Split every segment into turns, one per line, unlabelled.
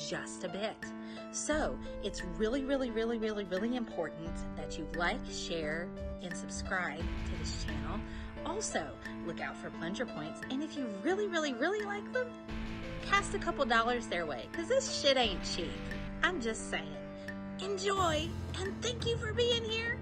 just a bit. So it's really, really, really, really, really important that you like, share, and subscribe to this channel. Also, look out for plunger points, and if you really, really, really like them, cast a couple dollars their way, because this shit ain't cheap. I'm just saying. Enjoy, and thank you for being here.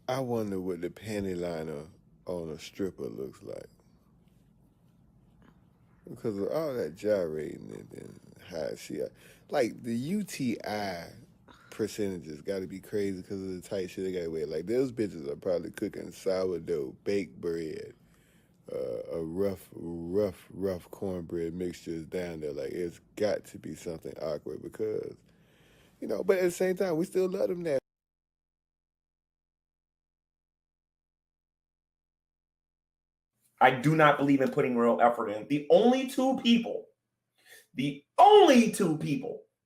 I wonder what the panty liner on a stripper looks like. Because of all that gyrating and how she, like the UTI percentages got to be crazy because of the tight shit they got to wear. Like those bitches are probably cooking sourdough, baked bread, a rough cornbread mixtures down there. Like it's got to be something awkward because, you know, but at the same time, we still love them now.
I do not believe in putting real effort in. The only two people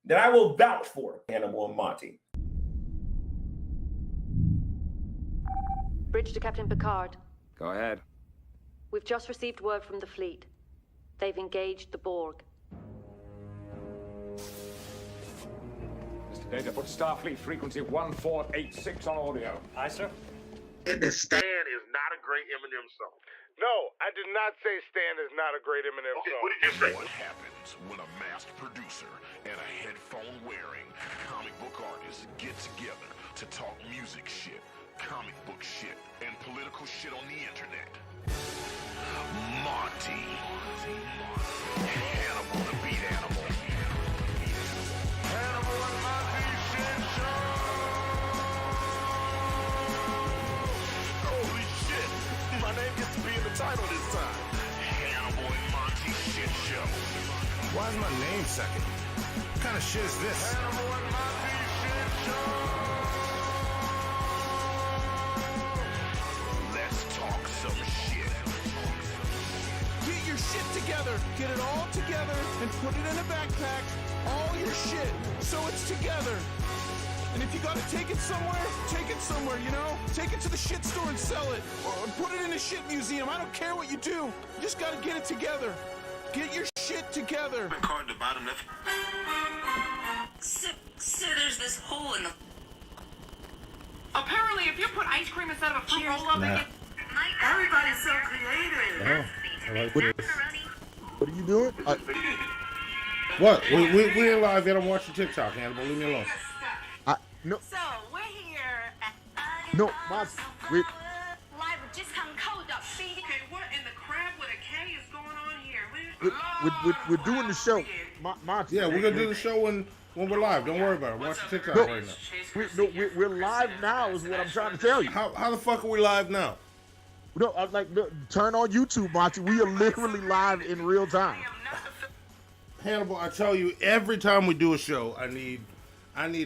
that I will vouch for, Hannibal and Monty.
Bridge to Captain Picard.
Go ahead.
We've just received word from the fleet. They've engaged the Borg.
Mr. Data, put Starfleet frequency 1486 on audio.
Aye, sir.
Stan is not a great Eminem song.
No, I did not say Stan is not a great Eminem song.
What did you say?
What happens when a masked producer and a headphone-wearing comic book artist get together to talk music shit, comic book shit, and political shit on the internet? Monty. Hannibal the Beat Animal. Hannibal and Monty Shit Show! Holy shit! My name gets to be in the title this time. Hannibal and Monty Shit Show.
Why is my name second? What kind of shit is this?
Hannibal and Monty Shit Show. Let's talk some shit.
Get your shit together. Get it all together and put it in a backpack. All your shit, so it's together. And if you gotta take it somewhere, you know? Take it to the shit store and sell it. Or put it in a shit museum. I don't care what you do. You just gotta get it together. Get your shit together.
Card the bottom left.
So there's this hole in the...
Apparently, if you put ice cream instead of a fruit roll up, it gets...
Everybody's so creative.
Oh, I like this. What are you doing?
What? We ain't live yet. I'm watching TikTok, Hannibal. Leave me alone.
No.
So, we're here at...
No, wait.
Live with just come cold up, see? Okay, what in the crap with a K is going on here?
We're doing the show. Monty.
Yeah, we're gonna do the show when we're live. Don't worry about it. Watch the TikTok right now.
We're live now is what I'm trying to tell you.
How the fuck are we live now?
No, turn on YouTube, Monty. We are literally live in real time.
Hannibal, I tell you, every time we do a show, I need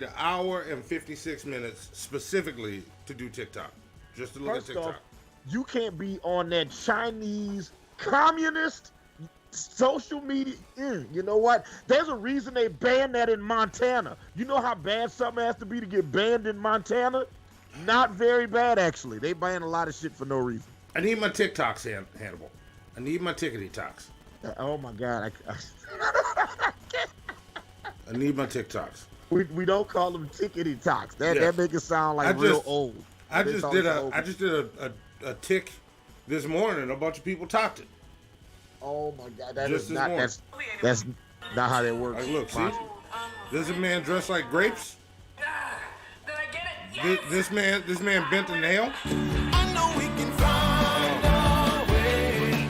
an hour and 56 minutes specifically to do TikTok. Just to look at TikTok.
Off, you can't be on that Chinese communist social media. You know what? There's a reason they banned that in Montana. You know how bad something has to be to get banned in Montana? Not very bad, actually. They ban a lot of shit for no reason.
I need my TikToks, Hannibal. I need my tickety-toks.
Oh, my God.
I need my TikToks.
We don't call them tickety talks. That make it sound like real old.
I just did a tick this morning, and a bunch of people topped it.
Oh my God, that's not how that works.
Like, look, see, there's a man dressed like grapes.
Did I get it? Yes.
This man bent a nail.
I know we can find our way.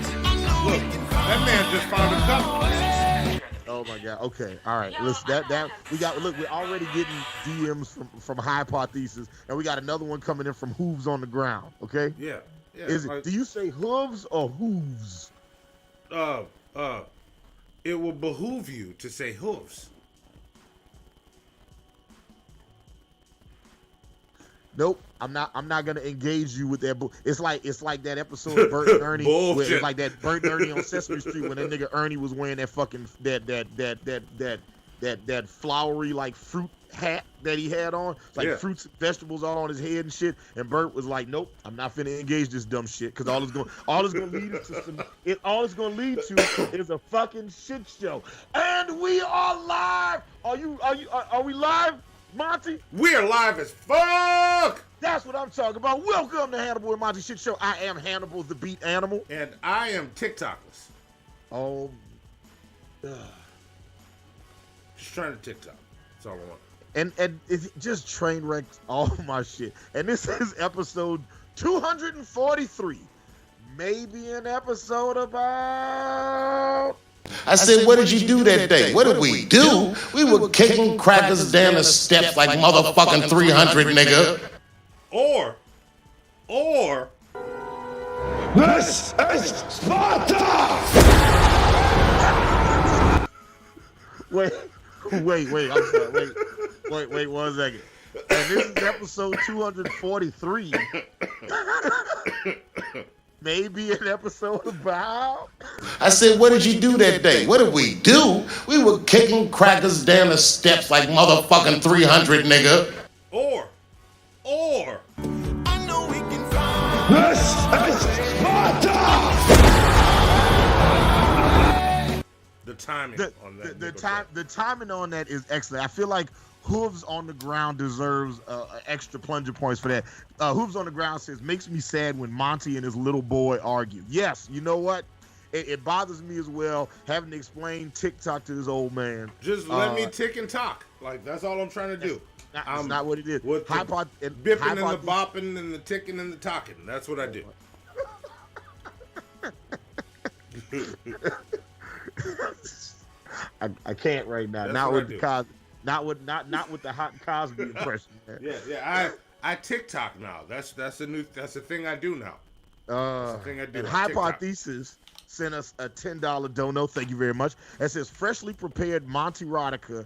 Look, that man just found a cup.
Oh my God. Okay. All right. Listen, we're already getting DMs from Hypothesis, and we got another one coming in from Hooves on the Ground. Okay.
Yeah.
Do you say hooves or hooves?
It will behoove you to say hooves.
Nope, I'm not gonna engage you with that. It's like that episode of Bert and Ernie, where it's like that Bert and Ernie on Sesame Street when that nigga Ernie was wearing that fucking that flowery like fruit hat that he had on, like fruits and vegetables all on his head and shit. And Bert was like, "Nope, I'm not finna engage this dumb shit because all it's gonna lead to is a fucking shit show." And we are live. Are we live? Monty?
We're live as fuck!
That's what I'm talking about. Welcome to Hannibal and Monty Shit Show. I am Hannibal the Beat Animal.
And I am TikTokless.
Oh.
Just trying to TikTok. That's all I want.
And it just train wrecks all my shit. And this is episode 243. Maybe an episode about...
I said, what did you do that day? What did we do? We were kicking crackers down the steps like motherfucking 300, nigga.
Or,
this is Sparta!
Wait, I'm sorry, wait 1 second. And this is episode 243. Maybe an episode about...
I said, what did you do that day? What did we do? We were kicking crackers down the steps like motherfucking 300, nigga.
Or...
I know we can find...
This is Sparta!
The timing on that.
The timing on that is excellent. I feel like Hooves on the Ground deserves extra plunger points for that. Hooves on the Ground says, makes me sad when Monty and his little boy argue. Yes, you know what? It bothers me as well having to explain TikTok to this old man.
Just let me tick and talk. Like, that's all I'm trying to do.
That's not what it is.
With the bipping and the bopping and the ticking and the talking. That's what I do.
I can't right now.
That's
Not
what
with
I
the
do.
Cosby. Not with the hot Cosby impression. Man.
Yeah. I TikTok now. That's a thing I do now. That's the thing I do.
And Hypothesis sent us a $10 dono. Thank you very much. That says freshly prepared Monty Rodica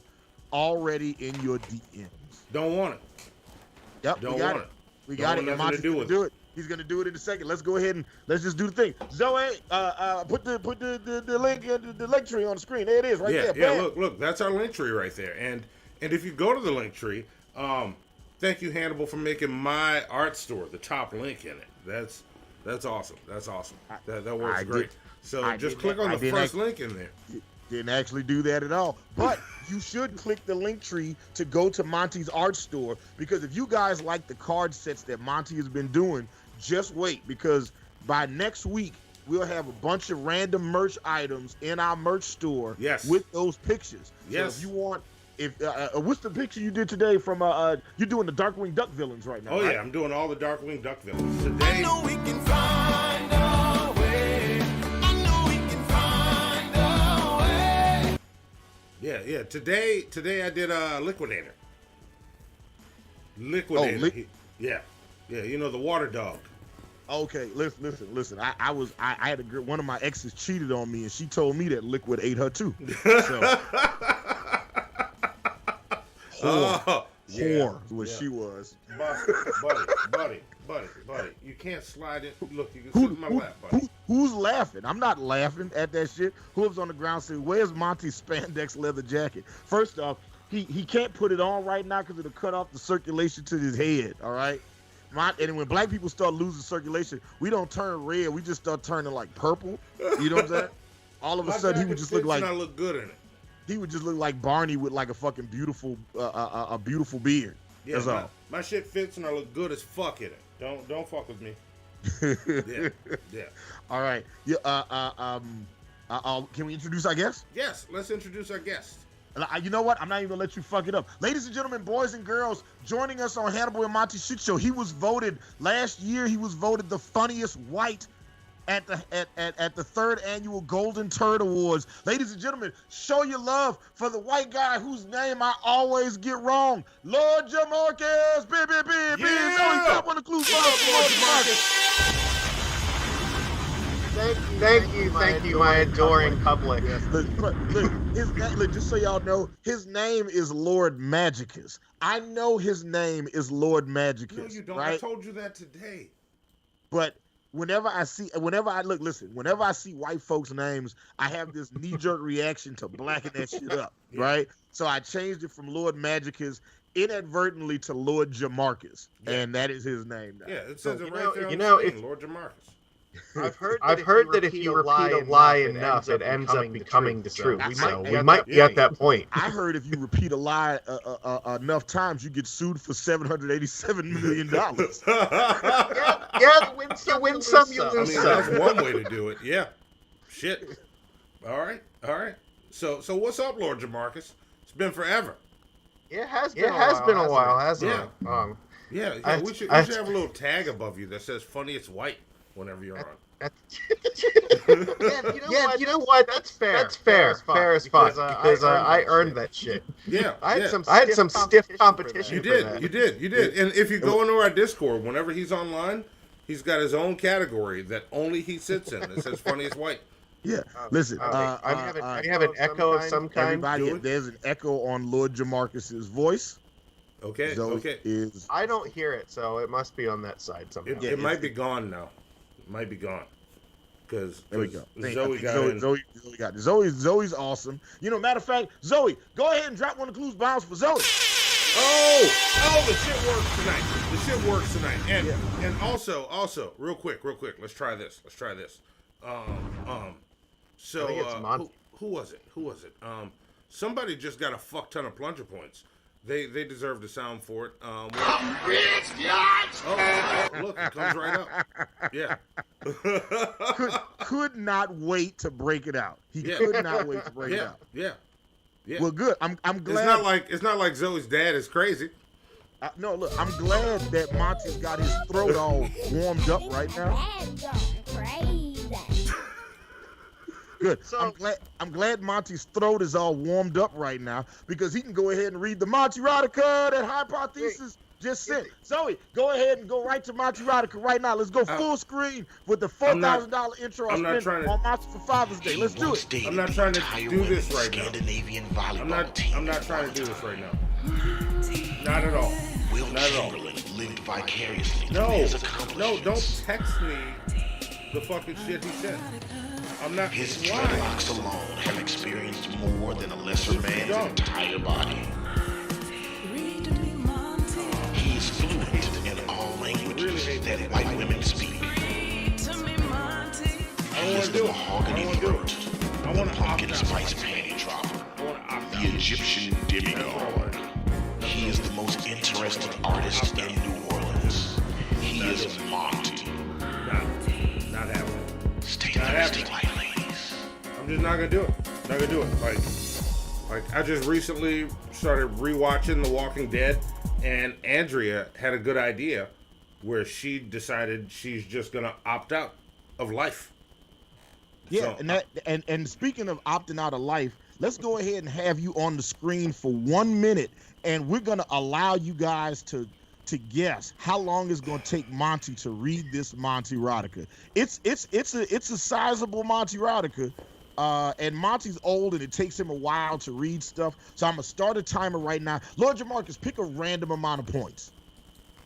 already in your DMs.
Don't want it.
Yep,
Don't
we got
want
it. We got it. And Monty's gonna do it. He's gonna do it in a second. Let's go ahead and let's just do the thing. Zoe, put the link, the link tree on the screen. There it is, right there.
Yeah.
Bam.
Look, that's our link tree right there. And if you go to the link tree, thank you, Hannibal, for making my art store the top link in it. That's awesome. That's awesome. That works great. So just click on the first link in there.
Didn't actually do that at all. But you should click the link tree to go to Monty's art store, because if you guys like the card sets that Monty has been doing, just wait, because by next week we'll have a bunch of random merch items in our merch store with those pictures.
Yes.
So if you want, what's the picture you did today from you're doing the Darkwing Duck villains right now?
Oh
right?
yeah, I'm doing all the Darkwing Duck villains today.
I know we can find a way. I know we can find a way.
Yeah. Today I did a Liquidator. Yeah. You know, the water dog.
Okay, listen. I had one of my exes cheated on me, and she told me that Liquid ate her too. So, whore is what she was.
Buddy, you can't slide it. Look, you can sit in my lap, buddy.
Who's laughing? I'm not laughing at that shit. Who's on the ground saying, "Where's Monty's spandex leather jacket?" First off, he can't put it on right now because it'll cut off the circulation to his head. All right. And when black people start losing circulation, we don't turn red. We just start turning like purple. You know what I'm saying? All of a sudden, he would just look like.
I look good in it.
He would just look like Barney with like a fucking beautiful, a beautiful beard.
Yeah,
that's all.
My shit fits and I look good as fuck in it. Don't fuck with me. Yeah.
All right. Yeah. Can we introduce our guest?
Yes. Let's introduce our guest.
You know what? I'm not even gonna let you fuck it up. Ladies and gentlemen, boys and girls, joining us on Hannibal and Monty Shit Show. He was voted last year. He was voted the funniest white at the 3rd annual Golden Turd Awards. Ladies and gentlemen, show your love for the white guy whose name I always get wrong, Lawdhavmercy.
Yeah.
Top on the clues. Lord Jamarcus.
Thank you, my adoring public.
Yes. Look, just so y'all know, his name is Lord Magicus. I know his name is Lord Magicus.
No, you don't.
Right?
I told you that today.
But whenever I see white folks' names, I have this knee-jerk reaction to blacken that shit up, right? So I changed it from Lord Magicus inadvertently to Lord Jamarcus, and that is his name now.
Yeah, it says it right there on the screen, Lord Jamarcus.
I've heard that if you repeat a lie enough, it ends up becoming the truth. So we might be at that point.
I heard if you repeat a lie enough times, you get sued for $787 million.
Yeah, you win some, you lose some.
That's one way to do it. Yeah. Shit. All right. So what's up, Lord Jamarcus? It's been forever.
It has been a while, hasn't it?
Yeah. We should have a little tag above you that says "funniest white" whenever you're on.
You know what? That's fair. Fair as fuck. Because I earned that shit.
Yeah.
I had some stiff competition.
You did. And if you go into our Discord, whenever he's online, he's got his own category that only he sits in. It says "funniest white."
Yeah, listen.
I have an echo of some kind.
Everybody, there's an echo on Lord Jamarcus's voice.
Okay.
I don't hear it, so it must be on that side somehow.
It might be gone now. It might be gone. Because
there we go.
Zoe got it.
Zoe's awesome. You know, matter of fact, Zoe, go ahead and drop one of the clues bombs for Zoe.
Oh, the shit works tonight. And also, real quick, let's try this. So who was it? Somebody just got a fuck ton of plunger points. They deserve the sound for it. Look, it comes right up. Yeah.
could not wait to break it out. He could not wait to break it out.
Yeah.
Well, good. I'm glad.
It's not like Zoe's dad is crazy.
No, look, I'm glad that Monty's got his throat all warmed up right now. Good. So, I'm glad Monty's throat is all warmed up right now because he can go ahead and read the Monty Radica that Hypothesis just sent. Zoe, go ahead and go right to Monty Radica right now. Let's go full screen with the $4,000 intro I spent on Monty for Father's Day. Let's do it.
I'm not trying to do this right now. I'm not trying to do this right now. Not at all. Not at all.
Lived vicariously.
No, don't text me the fucking shit he said. I'm not.
His dreadlocks alone have experienced more than a lesser man's entire body. He is fluent in all languages that white women speak. He is the mahogany throat, the pumpkin spice panty dropper, the Egyptian demigod. He is the most interesting artist in New Orleans. He is Monty.
Not happening.
Stay thirsty, white ladies.
I'm just not gonna do it. Like I just recently started rewatching The Walking Dead, and Andrea had a good idea where she decided she's just gonna opt out of life.
Yeah, so, and speaking of opting out of life, let's go ahead and have you on the screen for 1 minute, and we're gonna allow you guys to guess how long it's gonna take Monty to read this Monty Radica. It's a sizable Monty Radica, and Monty's old and it takes him a while to read stuff. So I'm gonna start a timer right now. Lord Jamarcus, pick a random amount of points.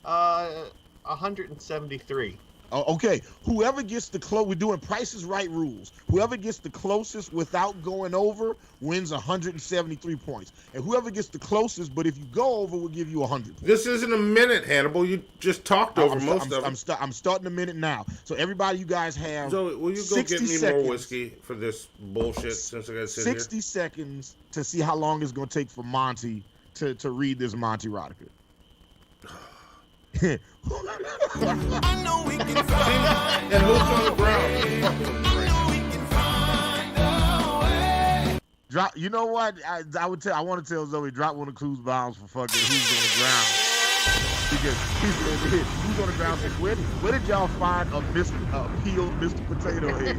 173.
Oh, okay. Whoever gets the we're doing Price is Right rules. Whoever gets the closest without going over wins 173 points. And whoever gets the closest, but if you go over, we'll give you 100 points.
This isn't a minute, Hannibal. You just talked over most of it.
I'm starting a minute now. So everybody, you guys have
Zoe, will you go get me more whiskey for this bullshit since I got to sit
60
here?
seconds to see how long it's going to take for Monty to read this Monty Radica.
I know we can find
and who's on the ground?
Drop. You know what? I want to tell Zoe, drop one of the clues bombs for fucking who's on the ground. Because who's on the ground? Where did y'all find a peeled Mr. Potato Head?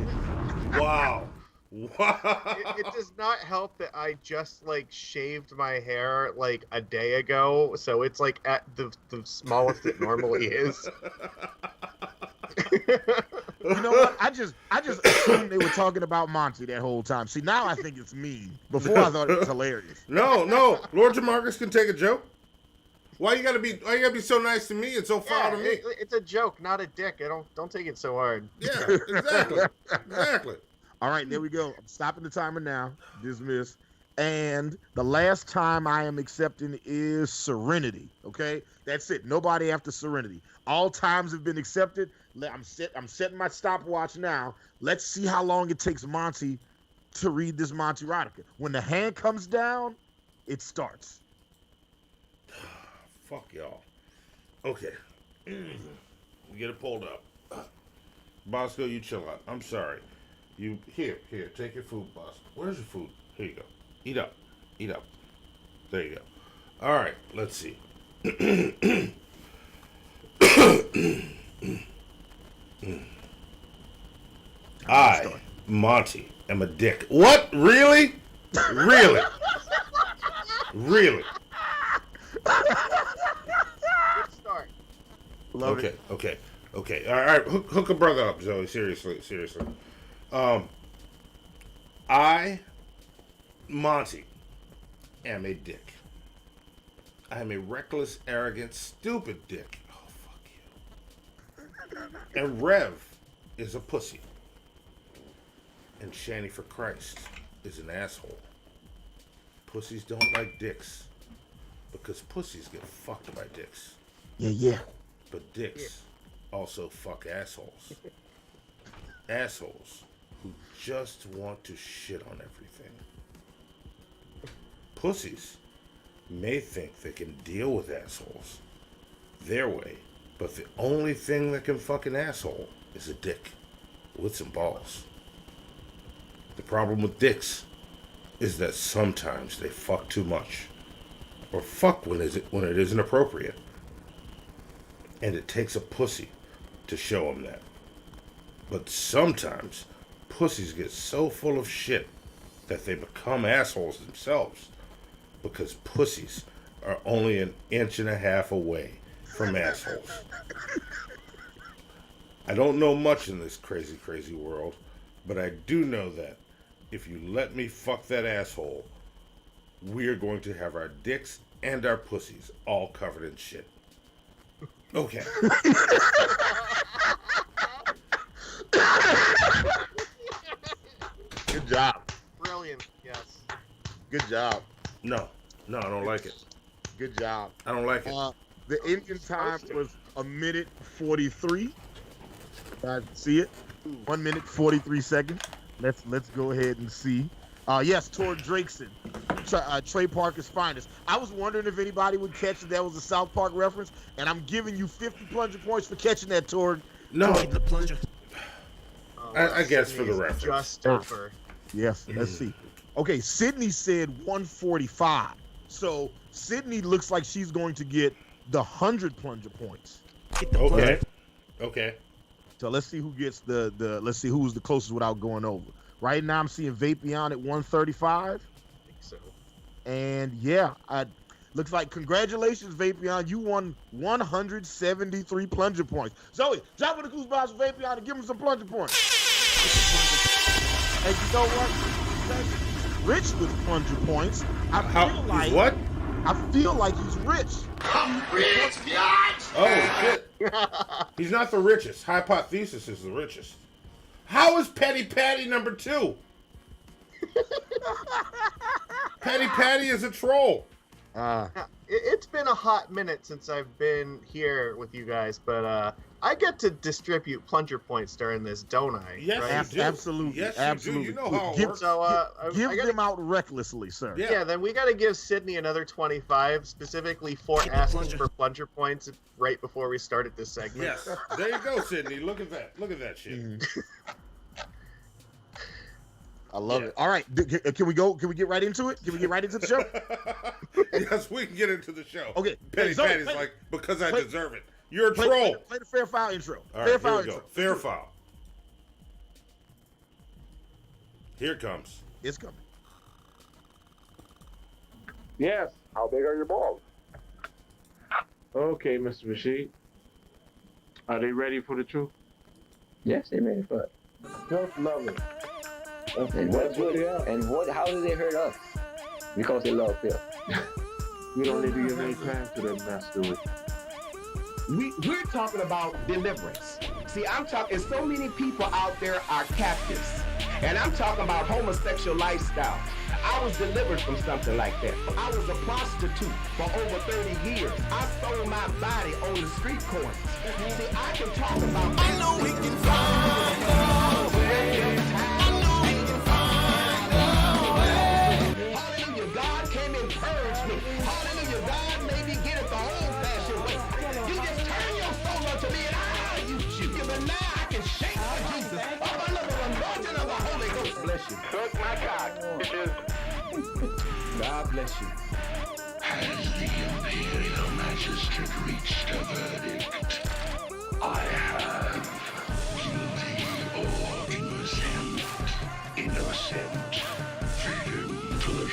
Wow.
It does not help that I just shaved my hair a day ago, so it's at the smallest it normally is.
You know what? I just assumed they were talking about Monty that whole time. See, now I think it's mean. Before I thought it was hilarious.
No, Lord Jamarcus can take a joke. Why you gotta be so nice to me and so foul to me?
It's a joke, not a dick. Don't take it so hard.
Yeah, exactly.
All right, there we go. I'm stopping the timer now. Dismiss. And the last time I am accepting is Serenity. Okay, that's it. Nobody after Serenity. All times have been accepted. I'm setting my stopwatch now. Let's see how long it takes Monty to read this Monty erotica. When the hand comes down, it starts.
Fuck y'all. Okay, we get it pulled up. Bosco, you chill out. I'm sorry. You here? Take your food, Bosco. Where's your food? Here you go. Eat up. There you go. All right, let's see. I, Monty, am a dick. What? Really? Really?
Good start.
Love
okay,
it.
okay. All right, hook a brother up, Zoe. Seriously. I, Monty, am a dick. I am a reckless, arrogant, stupid dick. Oh, fuck you. And Rev is a pussy. And Shanny for Christ is an asshole. Pussies don't like dicks because pussies get fucked by dicks.
Yeah.
But dicks also fuck assholes. Assholes who just want to shit on everything. Pussies may think they can deal with assholes their way, but the only thing that can fuck an asshole is a dick with some balls. The problem with dicks is that sometimes they fuck too much, or fuck when it isn't appropriate. And it takes a pussy to show them that. But sometimes pussies get so full of shit that they become assholes themselves, because pussies are only an inch and a half away from assholes. I don't know much in this crazy, crazy world, but I do know that if you let me fuck that asshole, we're going to have our dicks and our pussies all covered in shit. Okay.
Good job.
Brilliant, yes.
Good job.
No, I don't like it.
Good job.
I don't like it.
The ending time was 1:43. See it? 1 minute 43 seconds. Let's go ahead and see. Yes, Tor Drakeson, Trey Parker's finest. I was wondering if anybody would catch that was a South Park reference, and I'm giving you 50 plunger points for catching that, Tor.
No,
the plunger.
I guess for the reference.
Just over.
Yes, let's see. Okay, Sydney said 145. So Sydney looks like she's going to get the 100 plunger points.
Okay.
So let's see who gets let's see who's the closest without going over. Right now I'm seeing Vapion at 135.
I think so.
And yeah, looks like congratulations, Vapion. You won 173 plunger points. Zoe, drop in the goose box with Vapion and give him some plunger points. And you know what? Rich with plunger points. I feel like he's rich.
I'm rich, bitch!
Oh, shit. He's not the richest. Hypothesis is the richest. How is Petty Patty number 2? Petty Patty is a troll.
It's been a hot minute since I've been here with you guys, but I get to distribute plunger points during this, don't I?
Yes,
right?
you do.
Absolutely.
Yes,
absolutely.
you do. You know how it works.
So,
give them out recklessly, sir.
Yeah, then we got to give Sydney another 25, specifically for asking for plunger points right before we started this segment.
Yes, there you go, Sydney. Look at that. Look at that shit.
I love it. All right, can we go? Can we get right into it? Can we get right into the show?
Yes, we can get into the show.
Okay.
Petty Patty's like, because I deserve it. You're a troll.
Play the fair foul intro.
All right, here we go. Fair foul. Here it comes.
It's coming.
Yes. How big are your balls?
Okay, Mr. Rashid. Are they ready for the truth? Yes, they made fun.
Just love it.
And how did they hurt us? Because they love Phil.
We don't need to give any time to that mess, do we?
We're talking about deliverance. See, I'm talking, and so many people out there are captives. And I'm talking about homosexual lifestyle. I was delivered from something like that. I was a prostitute for over 30 years. I sold my body on the street corners. See, I can talk about... I know we can find a way. I know we can find a way. Hallelujah, God came and purged me. Hallelujah, God made me get it the old-fashioned way. You just turn your soul unto me and I'll use you. But now I can shake for Jesus. I'm under the anointing of the Holy Ghost. Bless you.
Suck my cock, bitches.
God bless you.
Has the Imperial Magistrate reached a verdict? I have guilty or innocent. Feed him to the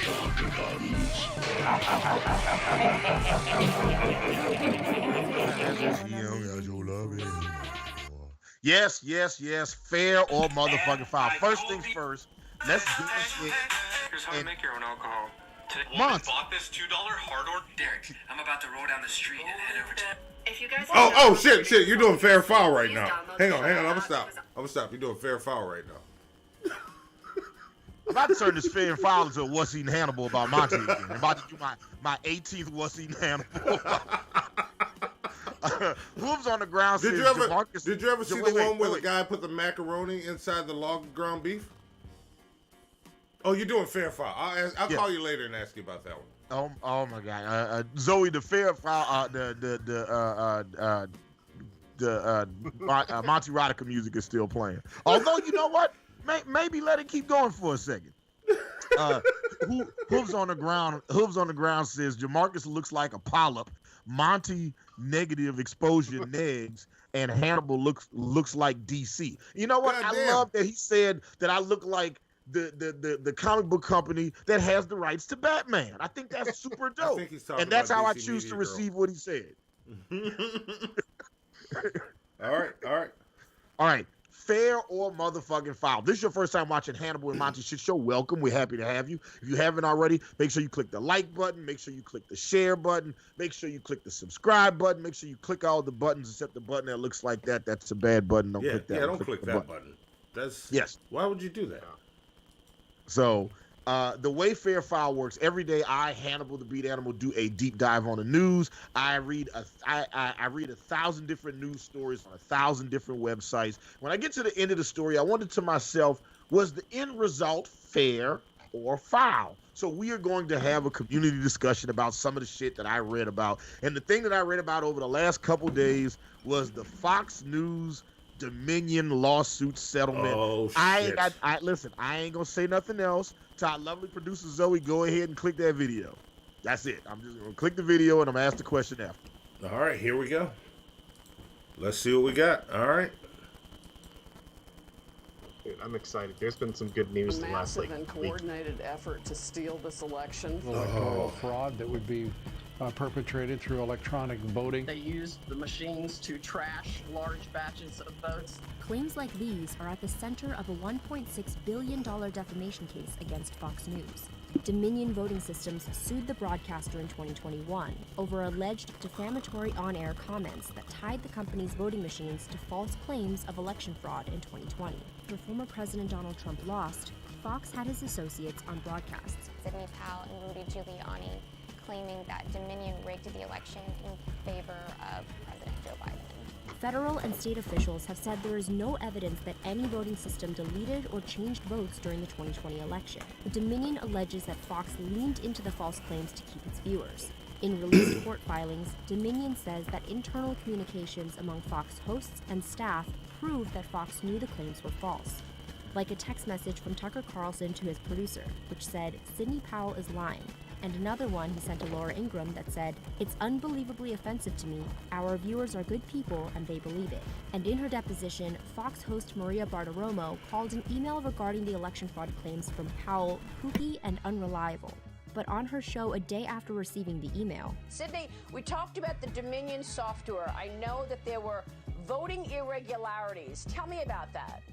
Yes, yes, yes. Fair or motherfucking foul. First things first. Let's do this.
Here's how to make your own alcohol.
Monty
bought this $2 hard-or Derek. I'm about to roll down the street and head over to...
If you guys
Oh, shit. You're doing fair foul right now. Hang on. I'm gonna stop. You're doing fair foul right now.
I'm about to turn this fair and foul into What's Eating Hannibal about Monty again. I'm about to do my 18th What's Eating Hannibal. Hooves on the ground says,
Did you ever see the one where the guy put the macaroni inside the log of ground beef? Oh, you're doing fair foul. I'll call you later and ask you about that one.
Oh my God, Zoe, the fair foul, Monty Rodica music is still playing. Although, you know what? Maybe let it keep going for a second. Hooves on the ground says Jamarcus looks like a polyp. Monty negative exposure negs, and Hannibal looks like DC. You know what? I love that he said that I look like the comic book company that has the rights to Batman. I think that's super dope.
I think he's talking
and that's
about
how
DC
I choose
Media
to
Girl.
receive what he said.
All right.
Fair or motherfucking foul. This is your first time watching Hannibal and Monty Shit Show. Welcome. We're happy to have you. If you haven't already, make sure you click the like button. Make sure you click the share button. Make sure you click the subscribe button. Make sure you click all the buttons except the button that looks like that. That's a bad button. Don't click that.
Yeah, don't click that button.
Yes.
Why would you do that?
So, the way Fair Foul works, every day I, Hannibal the Beat Animal, do a deep dive on the news. I read 1,000 different news stories on 1,000 different websites. When I get to the end of the story, I wonder to myself, was the end result fair or foul? So we are going to have a community discussion about some of the shit that I read about. And the thing that I read about over the last couple days was the Fox News Dominion lawsuit settlement.
Oh, shit.
Listen, I ain't gonna say nothing else. To our lovely producer Zoe, go ahead and click that video. That's it. I'm just gonna click the video and I'm gonna ask the question after.
All right, here we go. Let's see what we got. All right.
Dude, I'm excited. There's been some good news the last
massive and coordinated effort to steal this election.
Electoral fraud that would be perpetrated through electronic voting.
They used the machines to trash large batches of votes.
Claims like these are at the center of a $1.6 billion defamation case against Fox News. Dominion Voting Systems sued the broadcaster in 2021 over alleged defamatory on-air comments that tied the company's voting machines to false claims of election fraud in 2020. After former President Donald Trump lost, Fox had his associates on broadcasts.
Sidney Powell and Rudy Giuliani claiming that Dominion rigged the election in favor of President Joe Biden.
Federal and state officials have said there is no evidence that any voting system deleted or changed votes during the 2020 election. Dominion alleges that Fox leaned into the false claims to keep its viewers. In released court filings, Dominion says that internal communications among Fox hosts and staff proved that Fox knew the claims were false. Like a text message from Tucker Carlson to his producer, which said, "Sidney Powell is lying," and another one he sent to Laura Ingraham that said, "It's unbelievably offensive to me. Our viewers are good people and they believe it." And in her deposition, Fox host Maria Bartiromo called an email regarding the election fraud claims from Powell kooky and unreliable. But on her show a day after receiving the email,
Sidney, we talked about the Dominion software. I know that there were voting irregularities. Tell me about that.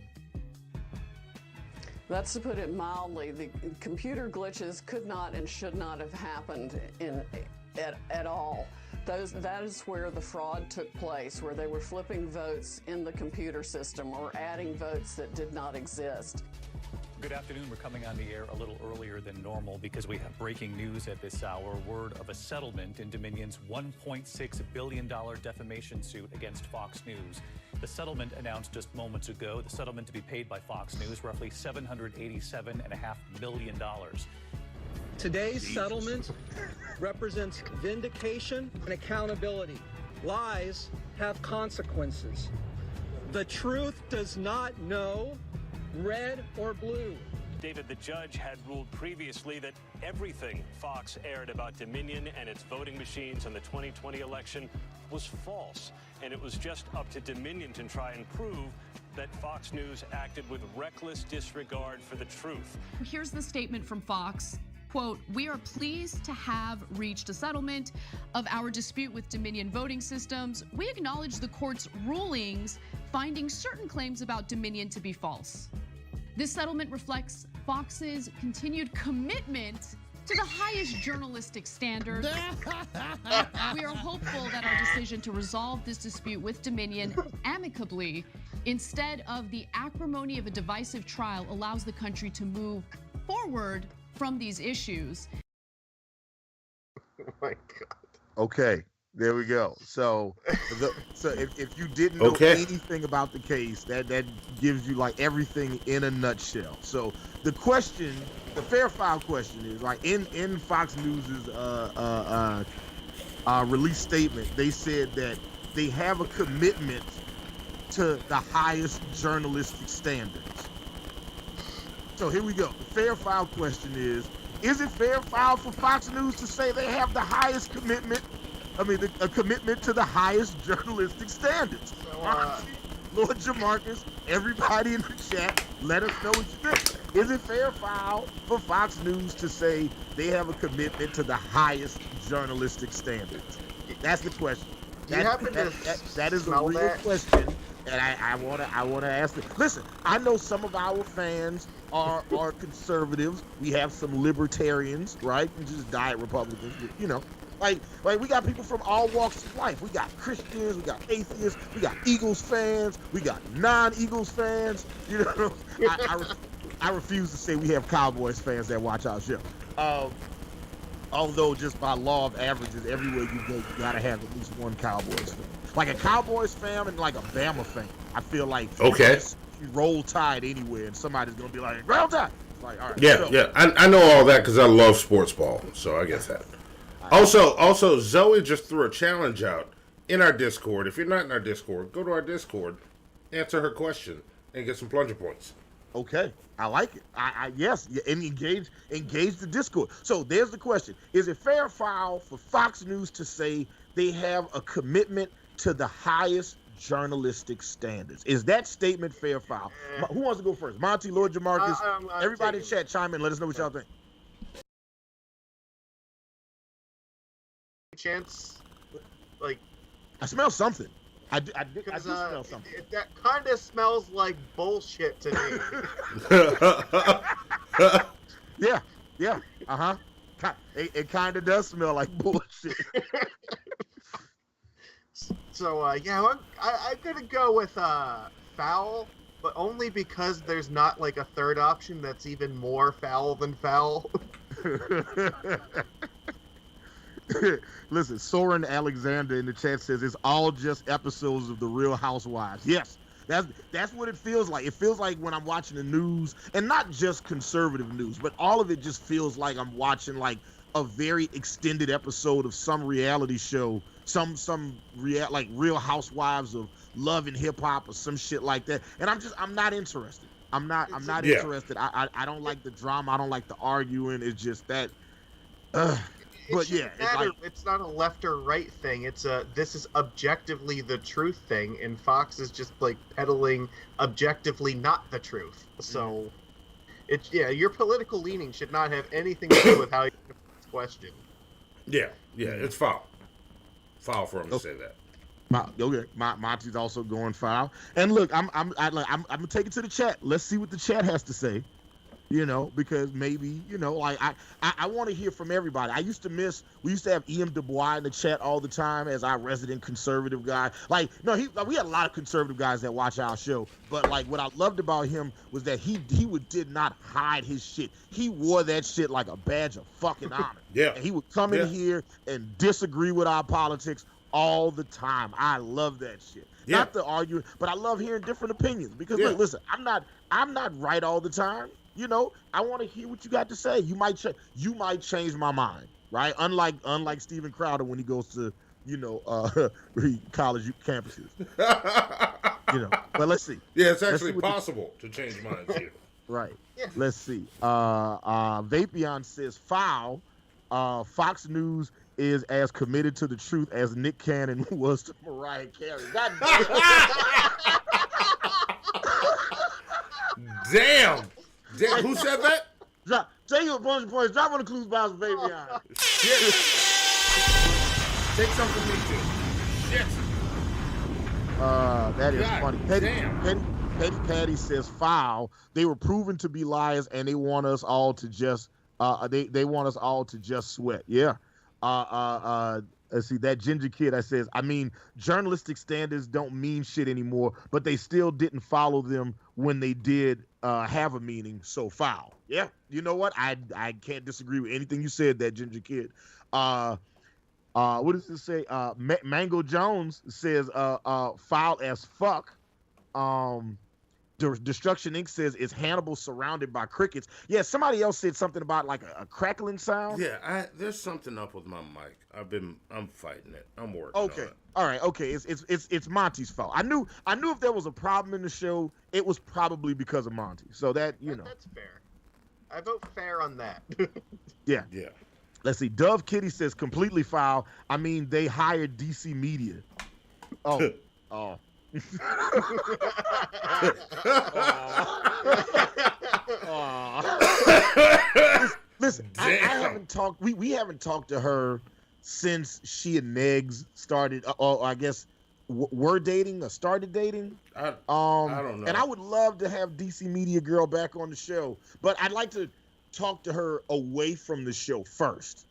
That's to put it mildly. The computer glitches could not and should not have happened at all. That is where the fraud took place, where they were flipping votes in the computer system or adding votes that did not exist.
Good afternoon. We're coming on the air a little earlier than normal because we have breaking news at this hour. Word of a settlement in Dominion's $1.6 billion defamation suit against Fox News. The settlement announced just moments ago. The settlement to be paid by Fox News, roughly $787.5 million.
Today's settlement represents vindication and accountability. Lies have consequences. The truth does not know red or blue.
David, the judge had ruled previously that everything Fox aired about Dominion and its voting machines in the 2020 election was false. And it was just up to Dominion to try and prove that Fox News acted with reckless disregard for the truth.
Here's the statement from Fox. Quote, "We are pleased to have reached a settlement of our dispute with Dominion voting systems. We acknowledge the court's rulings finding certain claims about Dominion to be false. This settlement reflects Fox's continued commitment to the highest journalistic standards. We are hopeful that our decision to resolve this dispute with Dominion amicably, instead of the acrimony of a divisive trial, allows the country to move forward from these issues."
Oh my God.
Okay, there we go. So, if you didn't know anything about the case, that gives you like everything in a nutshell. So the question, the fair file question is like in Fox News's release statement, they said that they have a commitment to the highest journalistic standards. So here we go. The fair file question is it fair file for Fox News to say they have the highest commitment, a commitment to the highest journalistic standards? Lord Jamarcus, everybody in the chat, let us know what you think. Is it fair file for Fox News to say they have a commitment to the highest journalistic standards? That's the question. That is a real question. And I wanna ask it. Listen, I know some of our fans are conservatives. We have some libertarians, right? And just diet Republicans, you know. Like we got people from all walks of life. We got Christians, we got atheists, we got Eagles fans, we got non-Eagles fans. You know, I refuse to say we have Cowboys fans that watch our show. Although just by law of averages, everywhere you go, you gotta have at least one Cowboys fan. Like a Cowboys fan and like a Bama fan. I feel like you roll Tide anywhere and somebody's gonna be like, roll Tide. Like, all right,
yeah. I know all that because I love sports ball, so I guess that. Also, Zoe just threw a challenge out in our Discord. If you're not in our Discord, go to our Discord, answer her question, and get some plunger points.
Okay, I like it. Yes, and engage the Discord. So there's the question: is it fair foul for Fox News to say they have a commitment to the highest journalistic standards? Is that statement fair foul? Who wants to go first? Monty, Lord Jamarcus, everybody in chat, chime in. Let us know what y'all think.
Chance, like,
I smell something. I do smell something.
That kind of smells like bullshit to me.
Yeah. It kind of does smell like bullshit.
So yeah, I'm gonna go with foul, but only because there's not like a third option that's even more foul than foul.
Listen, Soren Alexander in the chat says it's all just episodes of The Real Housewives. Yes, that's what it feels like. It feels like when I'm watching the news, and not just conservative news, but all of it just feels like I'm watching like a very extended episode of some reality show, like Real Housewives of Love and Hip Hop or some shit like that. And I'm not interested. I'm not interested. I don't like the drama. I don't like the arguing. It's just that. But yeah,
it's not a left or right thing. This is objectively the truth thing, and Fox is just like peddling objectively not the truth. So, your political leaning should not have anything to do with how you question.
Yeah, it's foul. Foul for him to say that.
Monty's also going foul. And look, I'm gonna take it to the chat. Let's see what the chat has to say. You know, because maybe, you know, like I want to hear from everybody. We used to have E.M. Du Bois in the chat all the time as our resident conservative guy. Like, no, we had a lot of conservative guys that watch our show, but like what I loved about him was that he did not hide his shit. He wore that shit like a badge of fucking honor.
Yeah.
And he would come in here and disagree with our politics all the time. I love that shit.
Yeah.
Not to argue, but I love hearing different opinions because look, listen, I'm not right all the time. You know, I want to hear what you got to say. You might change my mind, right? Unlike Steven Crowder when he goes to, you know, college campuses. You know, but let's see.
Yeah, it's actually possible to change minds here.
Right. Yeah. Let's see. Vapion says foul. Fox News is as committed to the truth as Nick Cannon was to Mariah Carey.
Damn. Who said that?
Take you a bunch of points. Drop on the clues box, Vapion.
Take some from me too. Shit.
That is funny.
Damn.
Patty says foul. They were proven to be liars, and they want us all to just they want us all to just sweat. Yeah. Let's see, that ginger kid that says, I mean, journalistic standards don't mean shit anymore, but they still didn't follow them when they did have a meaning, so foul. Yeah, you know what? I can't disagree with anything you said, that ginger kid. What does it say? Mango Jones says foul as fuck. Destruction Inc. says, is Hannibal surrounded by crickets? Yeah, somebody else said something about like a crackling sound.
Yeah, there's something up with my mic. I'm fighting it. I'm working on it.
All right, okay. It's Monty's fault. I knew if there was a problem in the show, it was probably because of Monty. So that, you know.
That's fair. I vote fair on that.
Yeah.
Yeah.
Let's see. Dove Kitty says completely foul. I mean, they hired DC Media. Oh. Oh. Listen, I haven't talked. We haven't talked to her since she and Negs started. I guess were dating or started dating.
I don't know.
And I would love to have DC Media Girl back on the show, but I'd like to talk to her away from the show first.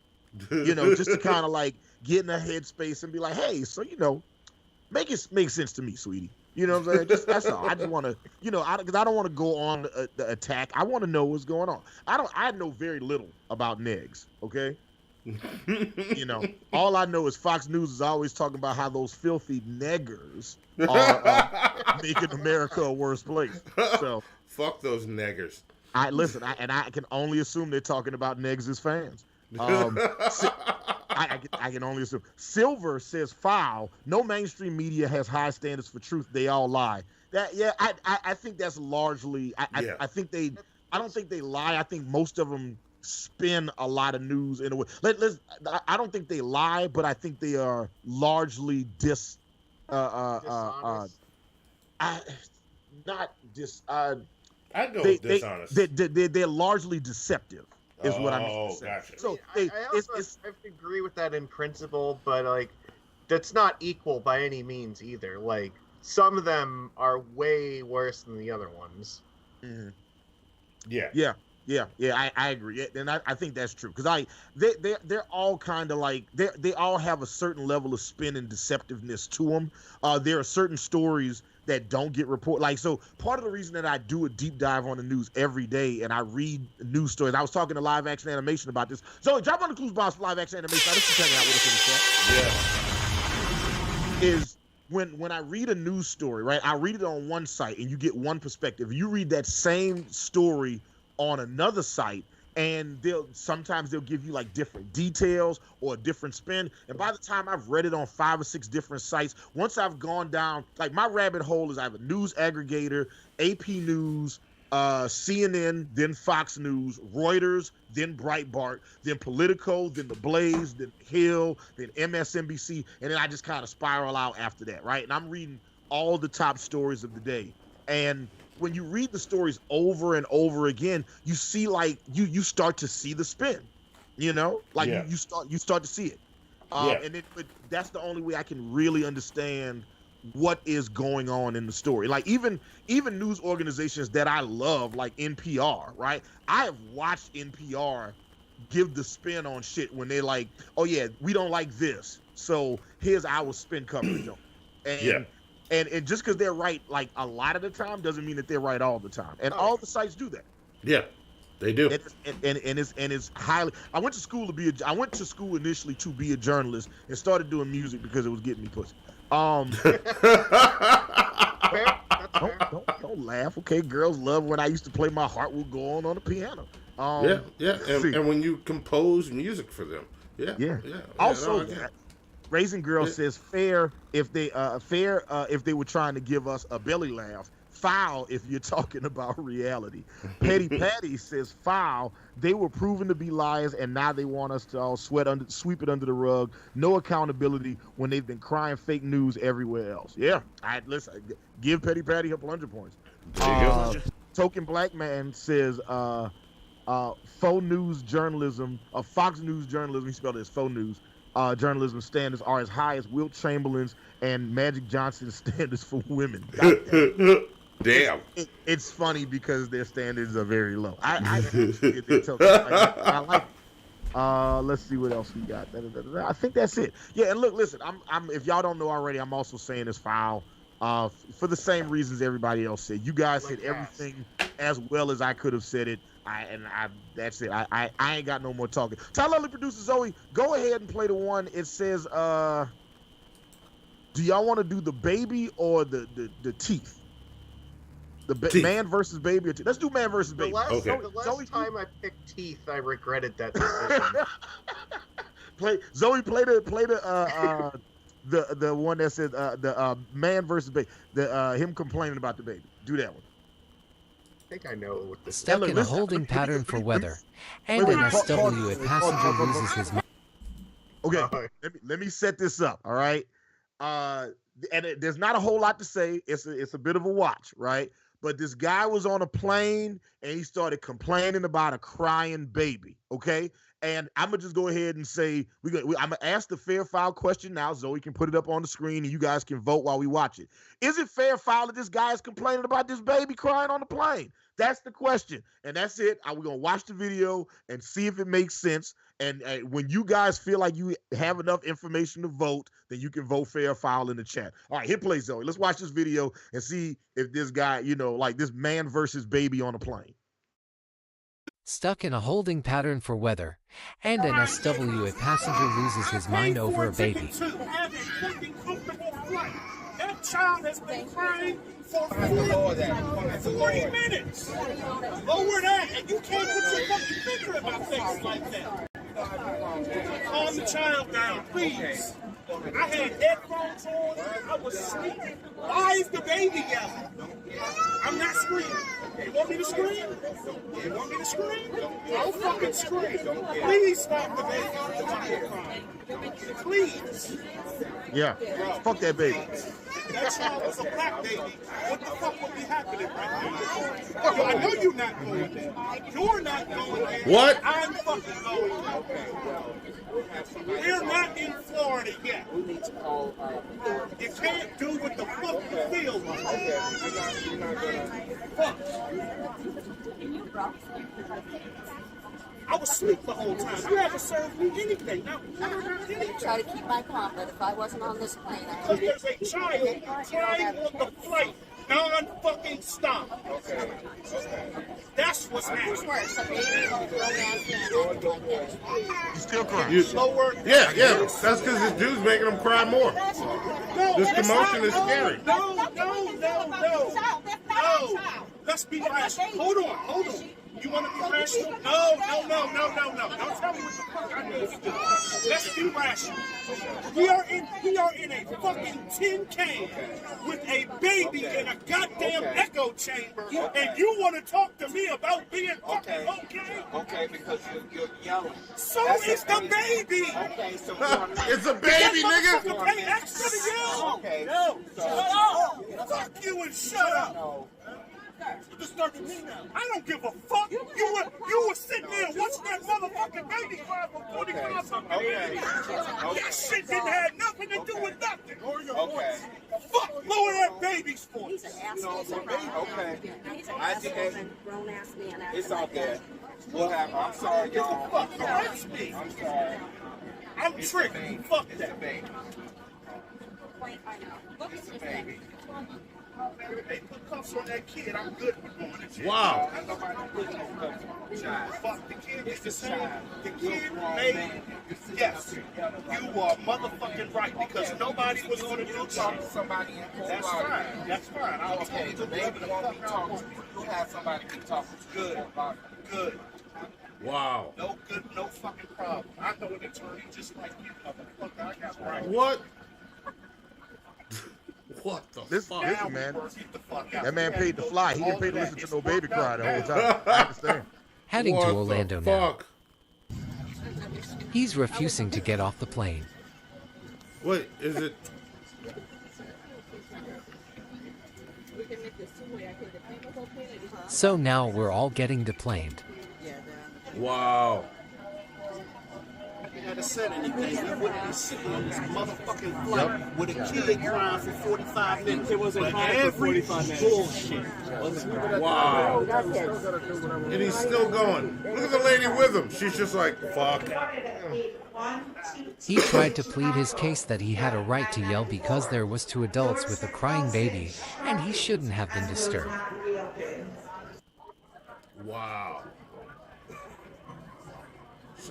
You know, just to kind of like get in her headspace and be like, hey, so you know. Make sense to me, sweetie. You know what I'm saying? That's all. I just want to, you know, because I don't want to go on the attack. I want to know what's going on. I know very little about Negs, okay? You know, all I know is Fox News is always talking about how those filthy neggers are making America a worse place. So
fuck those neggers.
I can only assume they're talking about Negs' fans. I can only assume. Silver says foul. No mainstream media has high standards for truth. They all lie. I think that's largely. I think they. I don't think they lie. I think most of them spin a lot of news in a way. I don't think they lie, but I think they are largely dishonest.
I'd go with dishonest.
They're largely deceptive. Is what I mean to say.
Gotcha.
So
I have to agree with that in principle, but like that's not equal by any means either. Like some of them are way worse than the other ones.
Mm-hmm.
Yeah.
I agree, and I think that's true because they're all kind of like they all have a certain level of spin and deceptiveness to them. There are certain stories that don't get reported. Like, so part of the reason that I do a deep dive on the news every day and I read news stories, I was talking to Live Action Animation about this. Zoe, drop on the clues box for Live Action Animation. This is hanging out with us in the chat. Yeah. Is when I read a news story, right? I read it on one site and you get one perspective. You read that same story on another site and sometimes they'll give you like different details or a different spin. And by the time I've read it on 5 or 6 different sites, once I've gone down, like my rabbit hole is I have a news aggregator, AP News, CNN, then Fox News, Reuters, then Breitbart, then Politico, then The Blaze, then Hill, then MSNBC, and then I just kind of spiral out after that, right? And I'm reading all the top stories of the day. And when you read the stories over and over again, you see like you start to see the spin, you know, like you start to see it. And but that's the only way I can really understand what is going on in the story. Like even news organizations that I love, like NPR, right? I have watched NPR give the spin on shit when they're like, oh yeah, we don't like this, so here's our spin coverage on it. And just because they're right like a lot of the time doesn't mean that they're right all the time. And all the sites do that.
Yeah, they do.
And it's highly. I went to school initially to be a journalist and started doing music because it was getting me pussy. Don't laugh, okay? Girls love when I used to play My Heart Will Go On the piano.
And when you compose music for them,
Also, Raising Girl says fair if they were trying to give us a belly laugh. Foul if you're talking about reality. Petty Patty says foul. They were proven to be liars, and now they want us to all sweep it under the rug. No accountability when they've been crying fake news everywhere else. Yeah, listen. Give Petty Patty her plunger points. Token Black Man says faux news journalism, Fox News journalism. He spelled it as faux news. Journalism standards are as high as Wilt Chamberlain's and Magic Johnson's standards for women.
Damn.
It's funny because their standards are very low. I like it. Let's see what else we got. I think that's it. Yeah, and look, listen, I'm if y'all don't know already, I'm also saying it's foul. For the same reasons everybody else said. You guys said everything as well as I could have said it. That's it. I ain't got no more talking. Tyler, producer Zoe, go ahead and play the one. It says, do y'all want to do the baby or the teeth? Teeth. Man versus baby or teeth? Let's do man versus baby.
The last time I picked teeth, I regretted that decision.
play the one that says the man versus baby. Him complaining about the baby. Do that one.
I think I know what this
Stuck in a holding pattern for weather. And an SW, a passenger loses his mind.
Okay, let me set this up, all right? There's not a whole lot to say. It's a bit of a watch, right? But this guy was on a plane, and he started complaining about a crying baby, okay? And I'm going to just go ahead and say, I'm going to ask the fair foul question now. Zoe can put it up on the screen, and you guys can vote while we watch it. Is it fair foul that this guy is complaining about this baby crying on the plane? That's the question. And that's it. We're going to watch the video and see if it makes sense. And when you guys feel like you have enough information to vote, then you can vote fair foul in the chat. All right, hit play, Zoe. Let's watch this video and see if this guy, like this man versus baby on a plane.
Stuck in a holding pattern for weather. And an SW, a passenger loses his mind over a baby.
That child has been crying for 40 minutes. Lower that, and you can't put your fucking finger about things like that. Calm the child down, please. I had headphones on. I was sleeping. Why is the baby yelling? I'm not screaming. You want me to scream? You want me to scream? Don't fucking scream. Please stop the baby from crying. Please.
Yeah. Fuck that baby.
That child was a black baby. What the fuck would be happening right now? I know you're not going there. You're not going there.
What?
I'm fucking going there. We're not in Florida yet. You can't do what the fuck you feel like. Fuck. I was asleep the whole time. You haven't served me anything. Now,
I try to keep my calm, but if I wasn't on this plane,
because there's a child crying on the flight, non-fucking stop. Okay. That's what's happening.
You still crying?
Slower.
Yeah. That's because this dude's making him cry more. This commotion is scary.
No. Let's be rational. Hold on. You want to be rational? No. Don't tell me what the fuck I need to do. Let's be rational. We are in a fucking tin can with a baby in a goddamn echo chamber, and you want to talk to me about being fucking okay?
Okay, because you're yelling.
So is the baby.
Okay, so
it's a baby, nigga.
Motherfucker pay extra to yell.
Okay.
No. Shut up. Fuck you and shut up.
No.
You're disturbing me now. I don't give a fuck. You were sitting there watching that motherfucking baby cry for 45 fucking minutes. That
Okay. I did. It's all good. What happened? I'm sorry, y'all. I'm sorry. I'm tripping. Fuck that baby. Baby. They put cuffs on that kid. I'm good with doing it.
Wow.
Fuck the kid. It's the same. The kid made. Yes. You are motherfucking right because nobody was going to do talk to somebody in cold. That's fine. That's fine. I'll tell you the baby won't be talking to you. You'll have somebody be talking to you. Good. Good.
Wow.
No good, no fucking problem. I know an attorney just like you, motherfucker. I got right.
What? What the fuck?
Listen, man. That man paid to fly. He didn't pay to listen to no baby cry the whole time. I understand.
Heading to Orlando now.
Fuck?
He's refusing to get off the plane.
Wait, is it?
So now we're all getting deplaned.
Wow.
If you had said anything, we wouldn't be sitting on this motherfucking flight with a kid crying for 45 minutes. It wasn't crying for 45 minutes. Bullshit.
Wow. And he's still going. Look at the lady with him. She's just like, fuck.
He tried to plead his case that he had a right to yell because there was 2 adults with a crying baby, and he shouldn't have been disturbed.
Wow.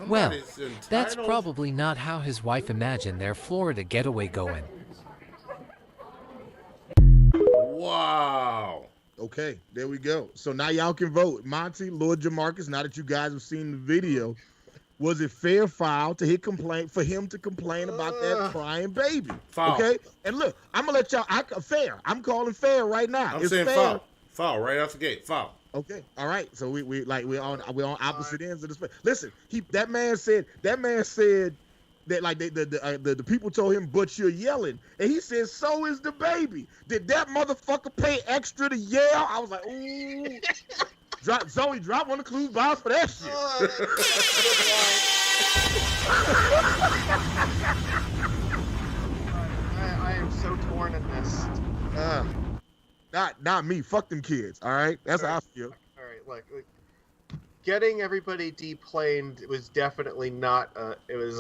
Well,
Somebody's entitled.
that's probably not how his wife imagined their Florida getaway going.
Wow.
Okay, there we go. So now y'all can vote. Monty, Lord Jamarcus, now that you guys have seen the video, was it fair foul to for him to complain about that crying baby?
Foul.
Okay? And look, I'm gonna let y'all fair. I'm calling fair right now.
I'm
It's
saying
fair.
foul. Foul right out the gate. Foul.
Okay, all right. So we're on opposite ends of the spectrum. Listen, that man said that like the people told him, but you're yelling, and he said, so is the baby. Did that motherfucker pay extra to yell? I was like, ooh. Zoe, drop one of the clues bombs for that shit.
I am so torn in this.
Not me. Fuck them kids. All right, that's how I feel.
All right, like getting everybody deplaned was definitely not. It was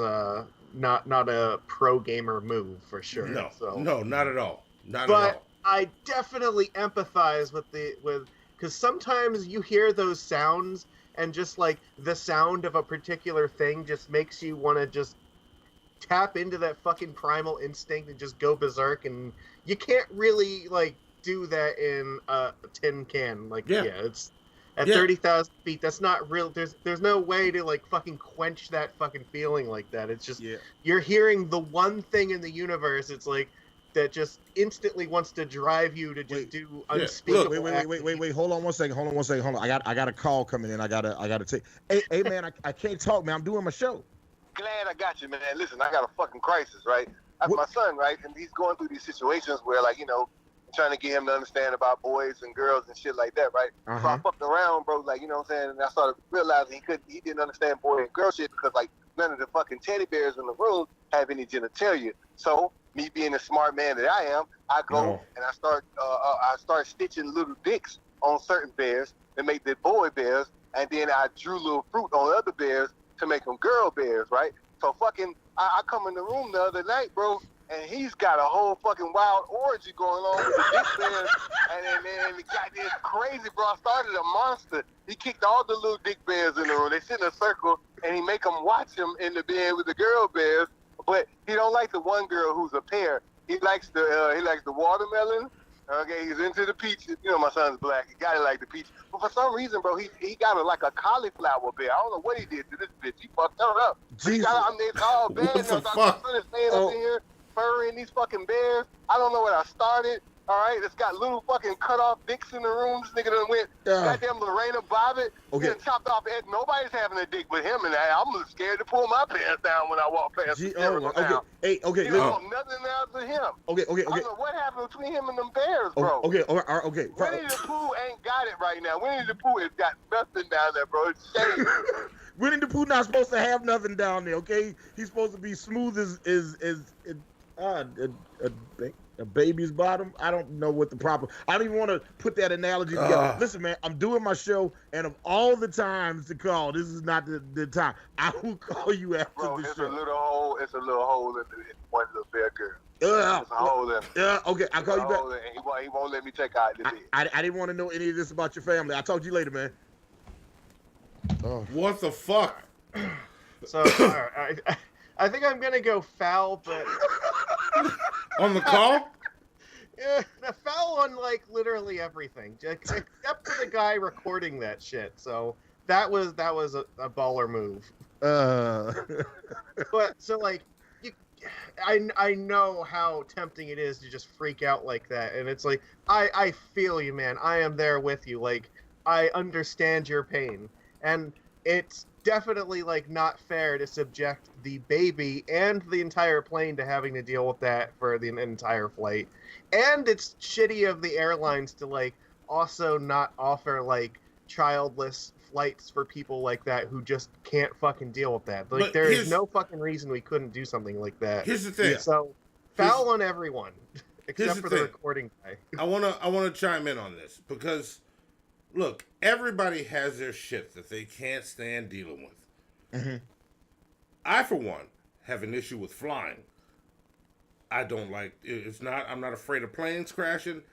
not a pro gamer move for sure.
No,
so.
no, not at all. Not
But
at all.
I definitely empathize with because sometimes you hear those sounds and just like the sound of a particular thing just makes you want to just tap into that fucking primal instinct and just go berserk, and you can't really like do that in a tin can. Like it's at 30,000 feet. That's not real. There's no way to like fucking quench that fucking feeling like that. It's just you're hearing the one thing in the universe. It's like that just instantly wants to drive you to just do unspeakable.
Wait. Hold on one second. I got a call coming in. I gotta take. Hey man, I can't talk, man. I'm doing my show.
Glad I got you, man. Listen, I got a fucking crisis, right? That's my son, right? And he's going through these situations where, like, you know, trying to get him to understand about boys and girls and shit like that, right? So I fucked around, bro, like, you know what I'm saying? And I started realizing he didn't understand boy and girl shit because, like, none of the fucking teddy bears in the room have any genitalia. So, me being the smart man that I am, I go and I start stitching little dicks on certain bears to make the boy bears, and then I drew little fruit on other bears to make them girl bears, right? So fucking, I come in the room the other night, bro, and he's got a whole fucking wild orgy going on with the dick bears, and then it got this crazy, bro. I started a monster. He kicked all the little dick bears in the room. They sit in a circle, and he make them watch him in the bed with the girl bears, but he don't like the one girl who's a pear. He likes the watermelon. Okay, he's into the peach. You know, my son's black. He got it like the peach. But for some reason, bro, he got it like a cauliflower bear. I don't know what he did to this bitch. He fucked her up. It's all bad.
What the fuck?
My son is staying up in here, furrying these fucking bears. I don't know what I started. All right, it's got little fucking cut off dicks in the room. This nigga done went goddamn Lorena Bobbitt.
Okay.
He chopped off head. Nobody's having a dick with him, and I'm scared to pull my pants down when I walk past the
Hey, okay.
You know, nothing else with him.
Okay.
I don't know what happened between him and them bears, bro.
Okay.
Winnie the Pooh ain't got it right now. Winnie the Pooh has got nothing down there, bro. It's shame.
Winnie the Pooh not supposed to have nothing down there, okay? He's supposed to be smooth as A baby's bottom? I don't know what the proper. I don't even want to put that analogy together. Listen, man, I'm doing my show, and of all the times to call, this is not the time. I will call you after the show.
It's a little hole in one little fair girl.
There's
a hole in it.
Yeah, okay, I'll call you back.
He won't let me check out the bed.
I didn't want to know any of this about your family. I'll talk to you later, man.
Oh. What the fuck?
So, I think I'm gonna go foul, but
on the call?
Yeah, foul on like literally everything, except for the guy recording that shit. So that was a baller move. But so like, I know how tempting it is to just freak out like that, and it's like I feel you, man. I am there with you. Like I understand your pain, and it's definitely like not fair to subject the baby and the entire plane to having to deal with that for the entire flight. And it's shitty of the airlines to like also not offer like childless flights for people like that who just can't fucking deal with that. Like there is no fucking reason we couldn't do something like that.
Here's the thing.
So foul on everyone except for the recording guy.
I wanna chime in on this because look, everybody has their shit that they can't stand dealing with.
Mm-hmm.
I, for one, have an issue with flying. I don't like it's not. I'm not afraid of planes crashing.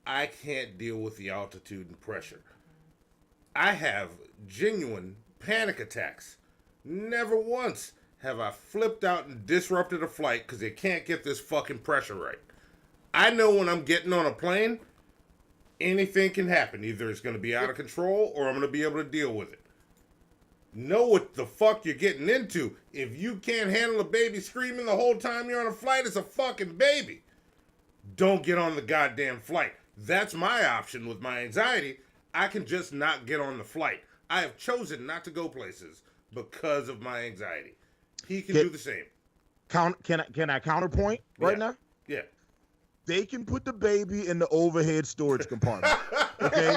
I can't deal with the altitude and pressure. I have genuine panic attacks. Never once have I flipped out and disrupted a flight because they can't get this fucking pressure right. I know when I'm getting on a plane, anything can happen. Either it's going to be out of control or I'm going to be able to deal with it. Know what the fuck you're getting into. If you can't handle a baby screaming the whole time you're on a flight, it's a fucking baby. Don't get on the goddamn flight. That's my option with my anxiety. I can just not get on the flight. I have chosen not to go places because of my anxiety. He can do the same.
Can I counterpoint right now?
Yeah.
They can put the baby in the overhead storage compartment. Okay?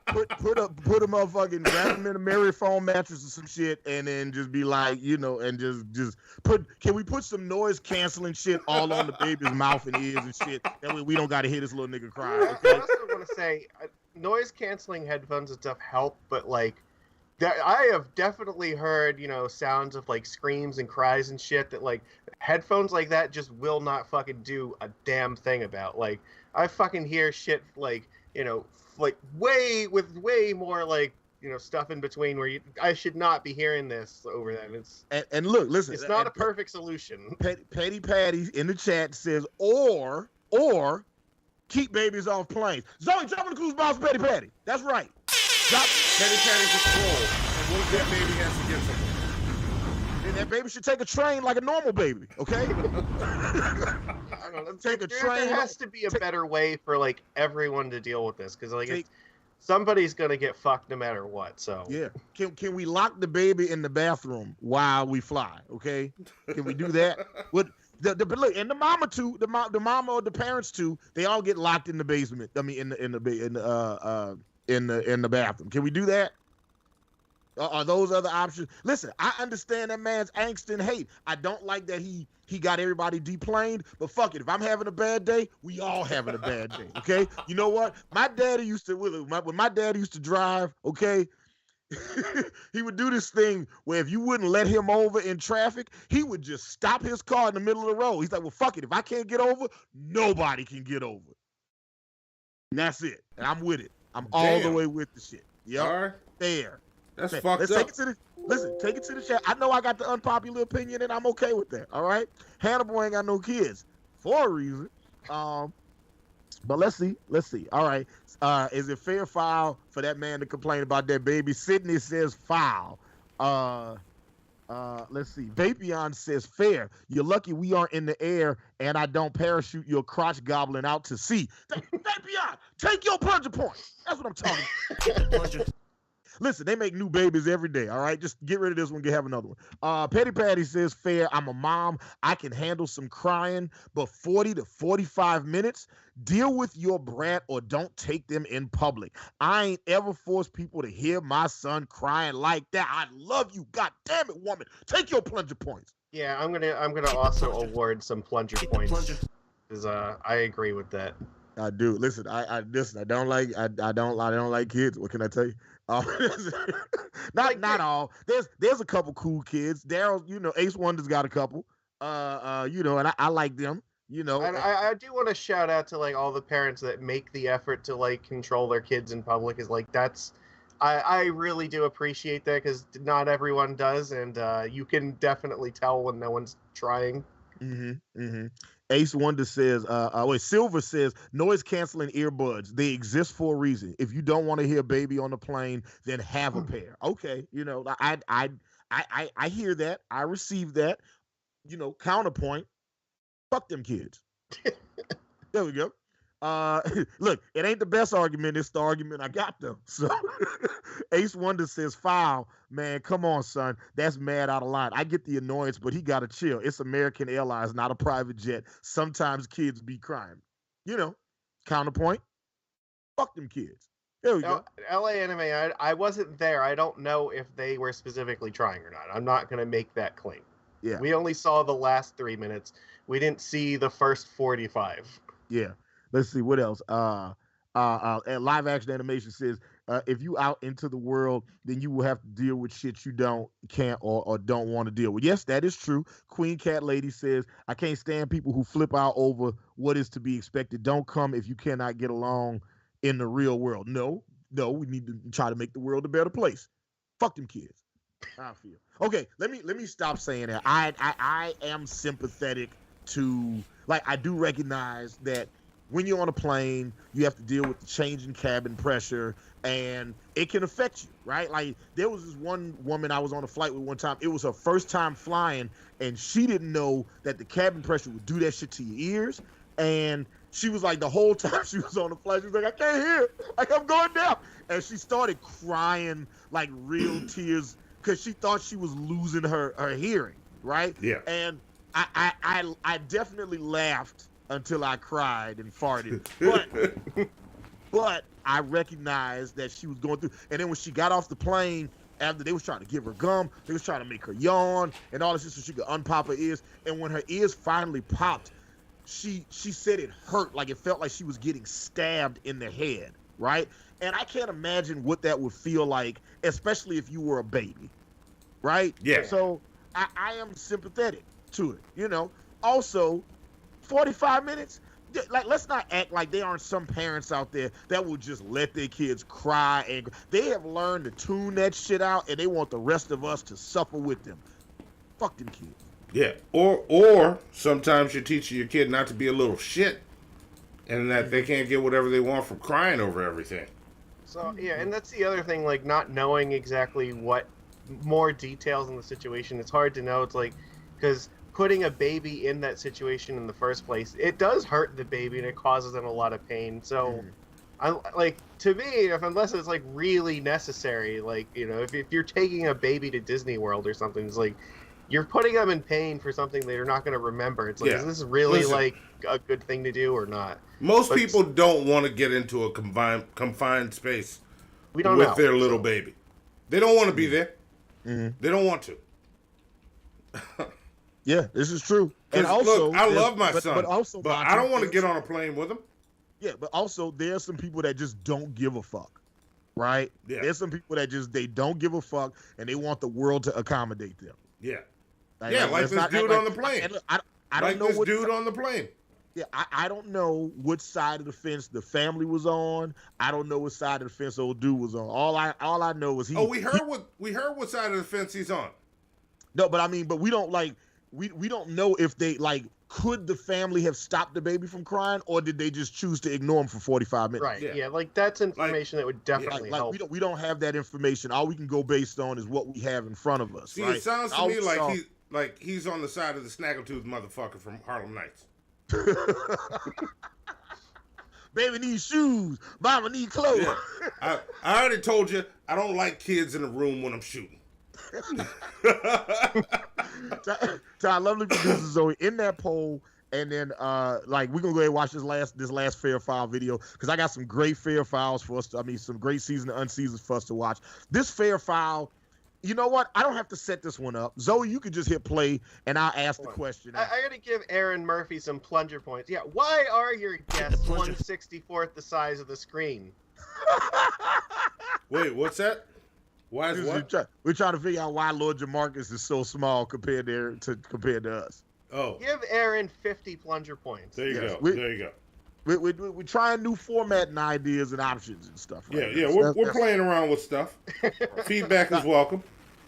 Put a motherfucking wrap him in a Mary foam mattress or some shit, and then just be like, and just put. Can we put some noise canceling shit all on the baby's mouth and ears and shit? That way we don't gotta hear this little nigga cry. Okay?
I also want to say, noise canceling headphones and stuff help, but like, I have definitely heard sounds of like screams and cries and shit that like headphones like that just will not fucking do a damn thing about. Like I fucking hear shit like like way more like stuff in between where I should not be hearing this over them.
And look, listen,
it's not a perfect solution.
Petty Patty in the chat says or keep babies off planes. Zoe, jump in the cruise box, Petty Patty. That's right.
Petty Patty's a troll. And what if that baby has to get somewhere?
And that baby should take a train like a normal baby, okay? Take a train.
There has to be a better way for like everyone to deal with this because like somebody's gonna get fucked no matter what. So
yeah, can we lock the baby in the bathroom while we fly? Okay, can we do that? Look, and the mama too, the mama or the parents too, they all get locked in the basement. I mean, in the bathroom. Can we do that? Are those other options? Listen, I understand that man's angst and hate. I don't like that he got everybody deplaned, but fuck it. If I'm having a bad day, we all having a bad day, okay? You know what? My daddy used to, when my dad used to drive, okay, he would do this thing where if you wouldn't let him over in traffic, he would just stop his car in the middle of the road. He's like, well, fuck it. If I can't get over, nobody can get over. And that's it. And I'm with it. I'm all the way with the shit. Yep.
All right.
There.
That's fucked up.
Take it to the chat. I know I got the unpopular opinion, and I'm okay with that. All right, Hannibal ain't got no kids for a reason. But let's see. All right, is it fair foul for that man to complain about that baby? Sydney says foul. Let's see. Vapion says fair. You're lucky we aren't in the air, and I don't parachute your crotch goblin out to sea. Vapion, take your plunger point. That's what I'm talking about. Listen, they make new babies every day, all right? Just get rid of this one, have another one. Petty Patty says, fair, I'm a mom. I can handle some crying, but 40 to 45 minutes, deal with your brat or don't take them in public. I ain't ever forced people to hear my son crying like that. I love you. God damn it, woman. Take your plunger points.
Yeah, I'm gonna also award some plunger points. Because I agree with that.
I do. Listen, I don't like kids. What can I tell you? Not all. There's a couple cool kids. Daryl, Ace Wonder's got a couple. And I like them.
And I do want to shout out to like all the parents that make the effort to like control their kids in public. Is like I really do appreciate that, because not everyone does, and you can definitely tell when no one's trying.
Ace Wonder says, Silver says, noise canceling earbuds. They exist for a reason. If you don't want to hear baby on the plane, then have a pair. Okay, I hear that. I receive that. Counterpoint. Fuck them kids. There we go. Look, it ain't the best argument. It's the argument I got though. So Ace Wonder says, foul, man, come on, son. That's mad out of line. I get the annoyance, but he got to chill. It's American Airlines, not a private jet. Sometimes kids be crying. Counterpoint. Fuck them kids. There we go.
LA Anime, I wasn't there. I don't know if they were specifically trying or not. I'm not going to make that claim.
Yeah.
We only saw the last 3 minutes. We didn't see the first 45.
Yeah. Let's see what else. Live action animation says, if you out into the world, then you will have to deal with shit you can't or don't want to deal with. Yes, that is true. Queen Cat Lady says, I can't stand people who flip out over what is to be expected. Don't come if you cannot get along in the real world. No, we need to try to make the world a better place. Fuck them kids. I feel. Okay, let me stop saying that. I am sympathetic to, I do recognize that when you're on a plane, you have to deal with the change in cabin pressure, and it can affect you, right? Like, there was this one woman I was on a flight with one time. It was her first time flying, and she didn't know that the cabin pressure would do that shit to your ears. And she was like, the whole time she was on the flight, she was like, I can't hear. Like, I'm going down. And she started crying, like real tears, because she thought she was losing her hearing, right?
Yeah.
And I definitely laughed until I cried and farted. But I recognized that she was going through. And then when she got off the plane, after they was trying to give her gum, they was trying to make her yawn and all this shit so she could unpop her ears. And when her ears finally popped, she said it hurt, like it felt like she was getting stabbed in the head, right? And I can't imagine what that would feel like, especially if you were a baby, right?
Yeah.
So I am sympathetic to it, Also, 45 minutes, like, let's not act like there aren't some parents out there that will just let their kids cry, and they have learned to tune that shit out, and they want the rest of us to suffer with them. Fuck them kids.
Yeah, or sometimes you're teaching your kid not to be a little shit, and that they can't get whatever they want from crying over everything.
So, yeah, and that's the other thing, like, not knowing exactly what more details in the situation. It's hard to know. It's like, because putting a baby in that situation in the first place, it does hurt the baby and it causes them a lot of pain. So, to me, unless it's like really necessary, like, if you're taking a baby to Disney World or something, it's like you're putting them in pain for something they're not going to remember. It's like, is this really like a good thing to do or not?
Most people don't want to get into a confined space with their little baby. They don't want to be there. They don't want to.
Yeah, this is true. And also,
look, I love my son, but
Monty,
I don't want to get on a plane with him.
Yeah, but also there's some people that just don't give a fuck, right?
Yeah.
There's some people that they don't give a fuck, and they want the world to accommodate them.
Yeah. Like this dude on the plane.
I don't know
this dude on the plane.
Yeah, I don't know which side of the fence the family was on. I don't know which side of the fence old dude was on. All I know is he.
Oh, we heard what side of the fence he's on.
No, but I mean, we don't we don't know if they could the family have stopped the baby from crying, or did they just choose to ignore him for 45 minutes?
Right. Yeah, that's information that would definitely help.
We don't have that information. All we can go based on is what we have in front of us.
See,
right?
It sounds to me like he's on the side of the snaggletooth motherfucker from Harlem Nights.
Baby needs shoes. Mama needs clothes.
Yeah. I already told you I don't like kids in the room when I'm shooting.
Ty, lovely producer Zoe, in that poll, and then we're gonna go ahead and watch this last fair file video, because I got some great fair files for us some great season and unseasoned for us to watch. This fair file You know what? I don't have to set this one up. Zoe, you could just hit play, and I'll ask the question.
I got to give Aaron Murphy some plunger points. Yeah, why are your guests 1/64th the size of the screen?
Wait, what's that? Why is what?
We're trying to figure out why Lord Jamarcus is so small compared to us.
Oh.
Give Aaron 50 plunger points.
There you go. There you go.
We're trying new formatting ideas and options and stuff. Right
Yeah. We're playing around with stuff. Feedback is welcome.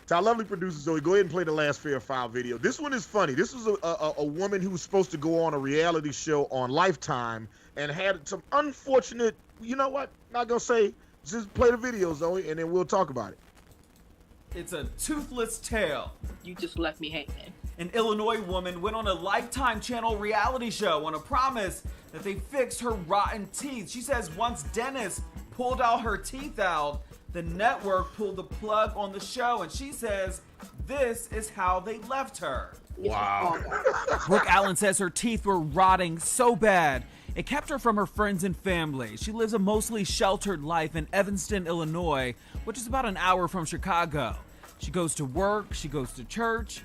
To our lovely producer Zoe, go ahead and play the last Fair File video. This one is funny. This was a woman who was supposed to go on a reality show on Lifetime and had some unfortunate, you know what? Not gonna say, just play the video, Zoe, and then we'll talk about it.
It's a toothless tale.
You just left me hanging.
An Illinois woman went on a Lifetime channel reality show on a promise that they fixed her rotten teeth. She says once dentists pulled all her teeth out, the network pulled the plug on the show, and she says this is how they left her.
Wow.
Brooke Allen says her teeth were rotting so bad, it kept her from her friends and family. She lives a mostly sheltered life in Evanston, Illinois, which is about an hour from Chicago. She goes to work, she goes to church,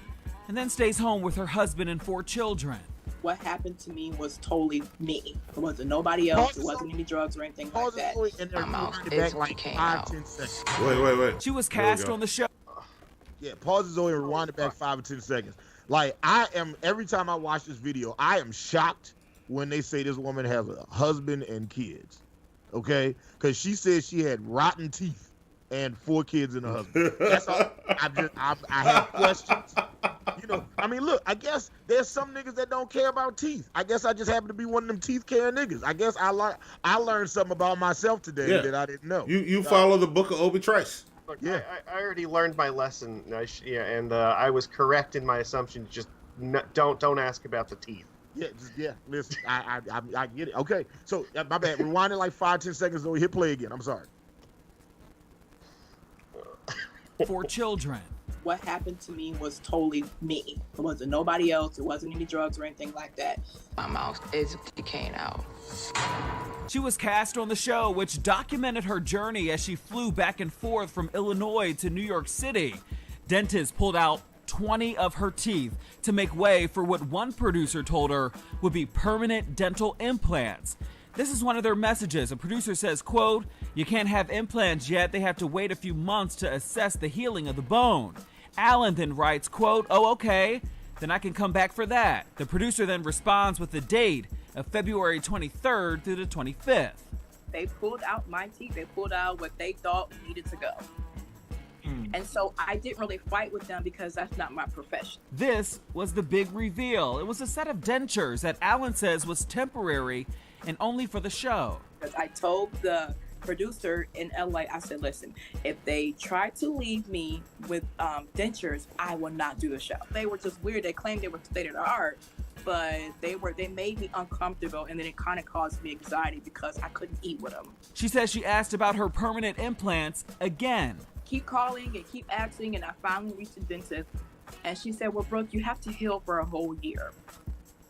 and then stays home with her husband and 4 children.
What happened to me was totally me. It wasn't nobody else. It wasn't any drugs or anything like that.
My mouth is like 5-10 seconds.
Wait.
She was cast on the show.
Yeah, pause it, Zoe, and rewind it back 5 or 10 seconds. Like, every time I watch this video, I am shocked when they say this woman has a husband and kids. Okay? Because she said she had rotten teeth and 4 kids and a husband. That's all. I have questions. You know, I mean, look, I guess there's some niggas that don't care about teeth. I guess I just happen to be one of them teeth-caring niggas. I guess I learned something about myself today that I didn't know.
You follow the book of Obi Trice.
Look, yeah. I already learned my lesson. I was correct in my assumption. Just don't ask about the teeth.
Yeah. Listen, I get it. Okay, so my bad. Rewind it like 5-10 seconds. So hit play again. I'm sorry.
4 children.
What happened to me was totally me. It wasn't nobody else. It wasn't any drugs or anything like that.
My mouth is decaying out.
She was cast on the show, which documented her journey as she flew back and forth from Illinois to New York City. Dentists pulled out 20 of her teeth to make way for what one producer told her would be permanent dental implants. This is one of their messages. A producer says, quote, "You can't have implants yet. They have to wait a few months to assess the healing of the bone." Allen then writes, quote, "Oh, okay, then I can come back for that." The producer then responds with the date of February 23rd through the 25th.
They pulled out my teeth. They pulled out what they thought needed to go. And so I didn't really fight with them because that's not my profession.
This was the big reveal. It was a set of dentures that Allen says was temporary and only for the show.
I told the producer in LA, I said, listen, if they try to leave me with dentures, I will not do the show. They were just weird. They claimed they were state of the art, but they made me uncomfortable, and then it kind of caused me anxiety because I couldn't eat with them.
She says she asked about her permanent implants again.
Keep calling and keep asking, and I finally reached the dentist, and she said, well, Brooke, you have to heal for a whole year.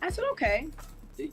I said, okay.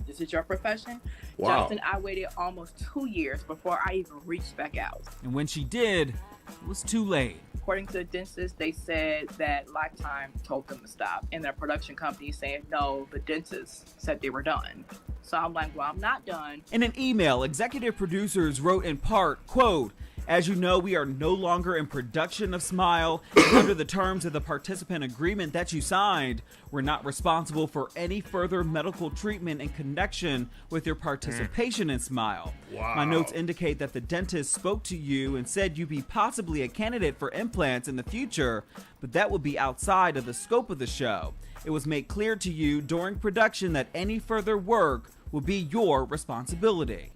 This is your profession?
Wow.
Justin, I waited almost 2 years before I even reached back out.
And when she did, it was too late.
According to the dentist, they said that Lifetime told them to stop, and their production company saying, no, the dentist said they were done. So I'm like, well, I'm not done.
In an email, executive producers wrote in part, quote, "As you know, we are no longer in production of Smile. Under the terms of the participant agreement that you signed, we're not responsible for any further medical treatment in connection with your participation in Smile.
Wow.
My notes indicate that the dentist spoke to you and said you'd be possibly a candidate for implants in the future, but that would be outside of the scope of the show. It was made clear to you during production that any further work will be your responsibility."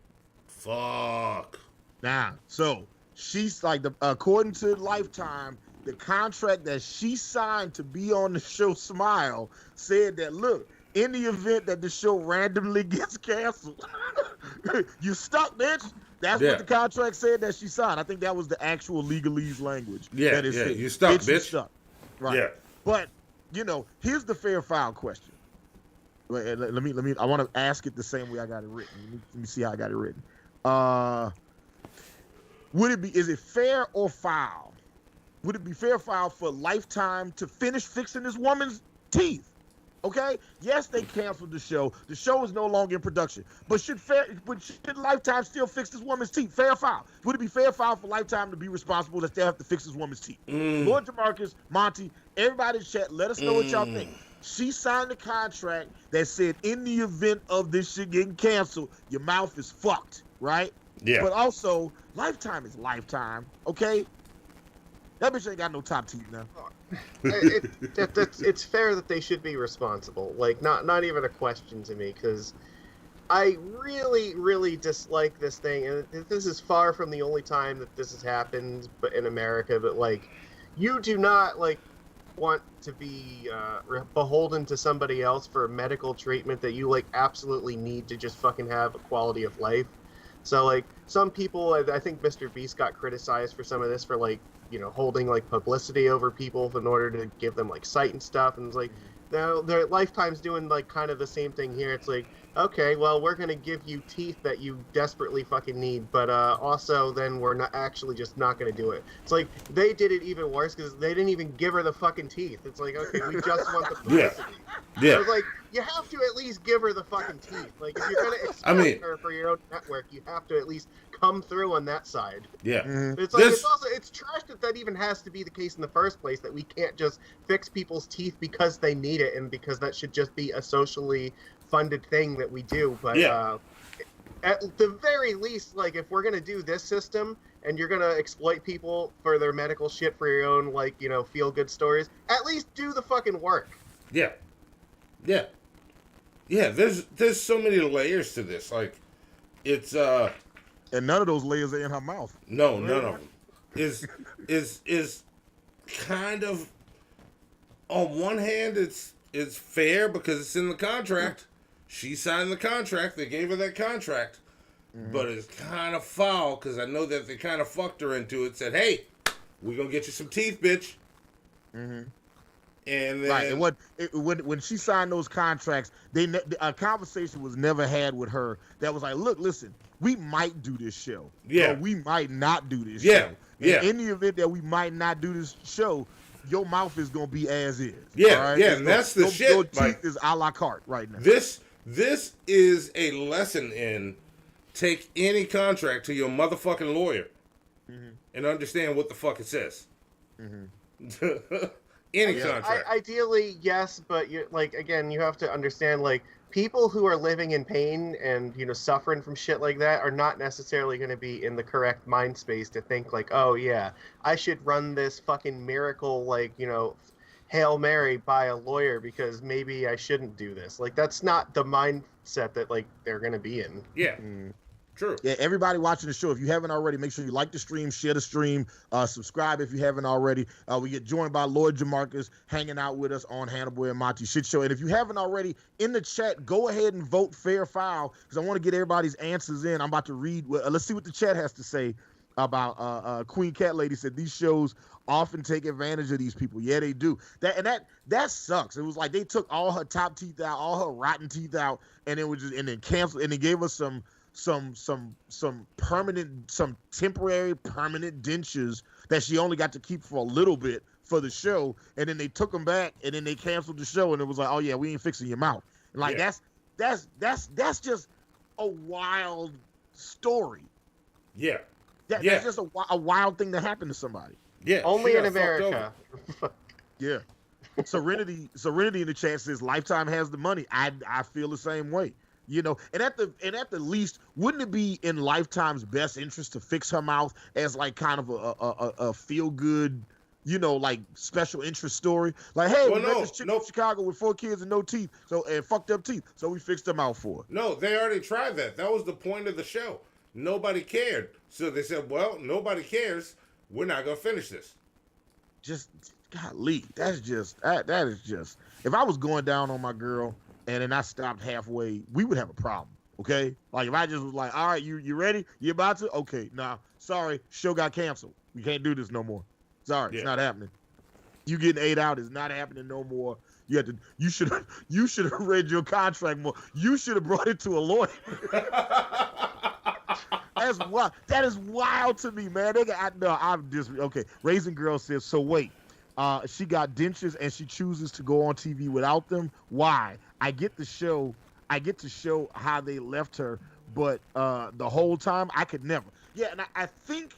Fuck.
Now, so she's like, according to Lifetime, the contract that she signed to be on the show Smile said that, look, in the event that the show randomly gets canceled, you stuck, bitch. That's what the contract said that she signed. I think that was the actual legalese language.
Yeah,
that
yeah, you stuck, bitch.
You stuck. Right.
Yeah.
But, you know, here's the fair file question. Let me. I want to ask it the same way I got it written. Let me see how I got it written. Would it be? Is it fair or foul would it be fair foul for Lifetime to finish fixing this woman's teeth? Okay? Yes, they canceled the show. The show is no longer in production. But should Lifetime still fix this woman's teeth? Fair foul. Would it be fair foul for Lifetime to be responsible that they have to fix this woman's teeth? Lord Jamarcus, Monty, everybody in chat, let us know what y'all think. She signed a contract that said in the event of this shit getting canceled, your mouth is fucked, right?
Yeah.
But also, Lifetime is Lifetime, okay? That bitch ain't got no top teeth now.
It's fair that they should be responsible. Like, not even a question to me, because I really, really dislike this thing. And this is far from the only time that this has happened but in America. But, like, you do not, like, want to be beholden to somebody else for medical treatment that you, like, absolutely need to just fucking have a quality of life. So, like, some people, I think Mr. Beast got criticized for some of this for, like, you know, holding, like, publicity over people in order to give them, like, sight and stuff. And it's like, now their Lifetime's doing, like, kind of the same thing here. It's like, okay, well, we're going to give you teeth that you desperately fucking need, but also then we're not actually just not going to do it. It's like, they did it even worse because they didn't even give her the fucking teeth. It's like, okay, we just want the publicity.
Yeah.
So it's like, you have to at least give her the fucking teeth. Like, if you're going to exploit her for your own network, you have to at least come through on that side.
Yeah.
It's like, it's trash that even has to be the case in the first place, that we can't just fix people's teeth because they need it and because that should just be a socially funded thing that we do. But at the very least, like, if we're gonna do this system and you're gonna exploit people for their medical shit for your own, like, you know, feel good stories, at least do the fucking work.
Yeah. There's so many layers to this. Like, it's
and none of those layers are in her mouth.
No, none of them. Is kind of, on one hand, it's fair because it's in the contract. She signed the contract. They gave her that contract. But it's kind of foul because I know that they kind of fucked her into it. Said, hey, we're going to get you some teeth, bitch. And then...
Right, and when she signed those contracts, a conversation was never had with her that was like, look, listen, we might do this show. Or we might not do this show. And in the event that we might not do this show, your mouth is going to be as is.
And that's the shit.
Your teeth is a la carte right now.
This is a lesson in take any contract to your motherfucking lawyer and understand what the fuck it says. Any contract.
Ideally, yes, but you, like, again, you have to understand, like, people who are living in pain and, you know, suffering from shit like that are not necessarily going to be in the correct mind space to think, like, oh yeah, I should run this fucking miracle, like, you know, Hail Mary by a lawyer because maybe I shouldn't do this. Like, that's not the mindset that, like, they're going to be in.
True.
Yeah, everybody watching the show, if you haven't already, make sure you like the stream, share the stream, subscribe if you haven't already. We get joined by Lord Jamarcus hanging out with us on Hannibal and Monty Shit Show. And if you haven't already, in the chat, go ahead and vote fair foul because I want to get everybody's answers in. I'm about to read. Let's see what the chat has to say about Queen Cat Lady said these shows often take advantage of these people. Yeah, they do. That sucks. It was like they took all her top teeth out, all her rotten teeth out, and it was just and then canceled and they gave us some temporary permanent dentures that she only got to keep for a little bit for the show, and then they took them back and then they canceled the show and it was like, oh yeah, we ain't fixing your mouth. And like that's just a wild story. That's just a wild thing to happen to somebody.
Only in America.
Serenity in the chat says Lifetime has the money. I feel the same way. You know, and at the least, wouldn't it be in Lifetime's best interest to fix her mouth as like kind of a feel good, you know, like special interest story? Like, hey, we met this chick from Chicago with 4 kids and no teeth, and fucked up teeth, so we fixed them out for her.
No, they already tried that. That was the point of the show. Nobody cared, so they said, well, nobody cares. We're not gonna finish this.
Just golly, that is just. If I was going down on my girl and then I stopped halfway, we would have a problem, okay? Like, if I just was like, all right, you ready? You about to? Okay, nah, sorry, show got canceled. We can't do this no more. Sorry, it's not happening. You getting 8 out is not happening no more. You should have read your contract more. You should have brought it to a lawyer. That's wild. That is wild to me, man. I'm just okay. Raisin Girl says, so wait. She got dentures and she chooses to go on TV without them. Why? I get to show how they left her, but the whole time I could never. Yeah, and I think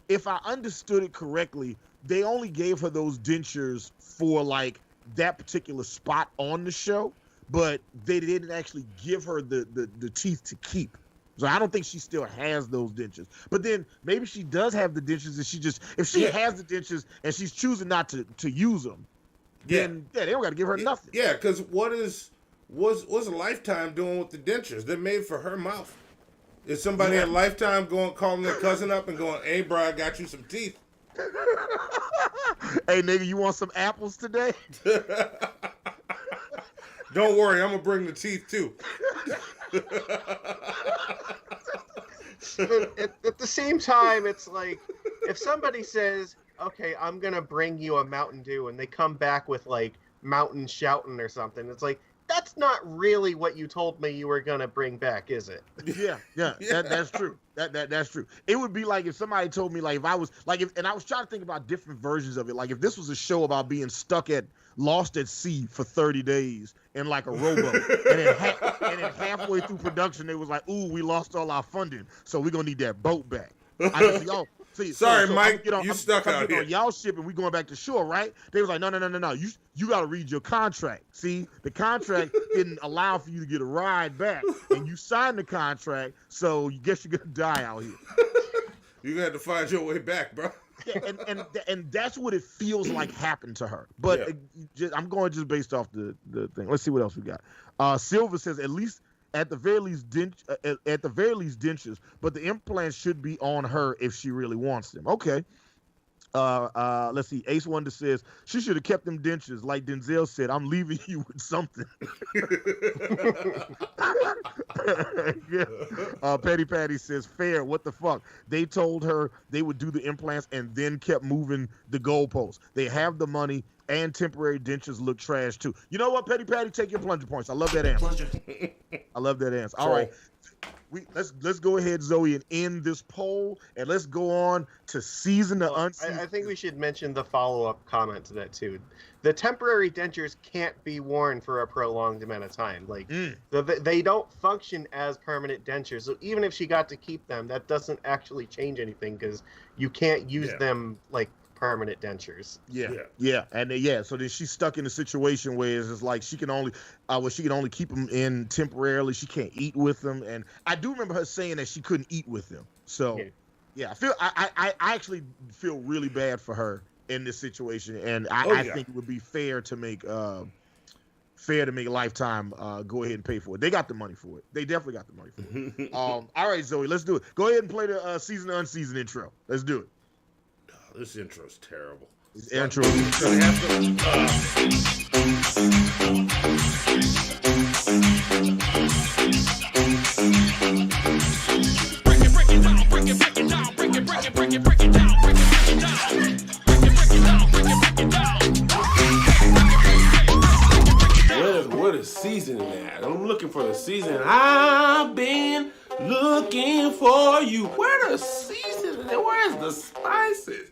if I understood it correctly, they only gave her those dentures for like that particular spot on the show, but they didn't actually give her the teeth to keep. So I don't think she still has those dentures. But then maybe she does have the dentures, and if she has the dentures and she's choosing not to use them, then they don't got to give her nothing.
Yeah, because what's a Lifetime doing with the dentures? They're made for her mouth. Is somebody at Lifetime calling their cousin up and going, "Hey, bro, I got you some teeth."
Hey, nigga, you want some apples today?
Don't worry, I'm gonna bring the teeth too.
At the same time, it's like if somebody says, "Okay, I'm gonna bring you a Mountain Dew," and they come back with like Mountain Shoutin' or something, it's like that's not really what you told me you were gonna bring back, is it?
Yeah. That's true. That's true. It would be like if somebody told me, like, if I was like, and I was trying to think about different versions of it. Like if this was a show about being lost at sea for 30 days in like a rowboat, and then halfway through production, they was like, "Ooh, we lost all our funding, so we're gonna need that boat back."
Sorry, Mike, you stuck out here.
On y'all ship and we going back to shore, right? They was like, no. You got to read your contract. See, the contract didn't allow for you to get a ride back, and you signed the contract, so you guess you're gonna die out here.
You got to find your way back, bro.
Yeah, and that's what it feels like happened to her. But I'm going just based off the thing. Let's see what else we got. Silver says at the very least dentures, but the implants should be on her if she really wants them. Okay. Let's see. Ace Wonder says she should have kept them dentures. Like Denzel said, I'm leaving you with something. Petty Patty says, fair. What the fuck? They told her they would do the implants and then kept moving the goalposts. They have the money, and temporary dentures look trash too. You know what, Petty Patty? Take your plunger points. I love that answer. I love that answer. All right. Let's go ahead, Zoe, and end this poll, and let's go on to season to unseason.
I think we should mention the follow-up comment to that too. The temporary dentures can't be worn for a prolonged amount of time. Like they don't function as permanent dentures. So even if she got to keep them, that doesn't actually change anything because you can't use them like permanent dentures.
So then she's stuck in a situation where it's just like she can only keep them in temporarily. She can't eat with them, and I do remember her saying that she couldn't eat with them. So I actually feel really bad for her in this situation, and I think it would be fair to make Lifetime go ahead and pay for it. They got the money for it. They definitely got the money for it. All right, Zoe, let's do it. Go ahead and play the season to unseason intro. Let's do it.
This intro's terrible.
This intro.
What is seasoning at? I'm looking for the seasoning. I've been looking for you. Where the seasoning? Where's the spices?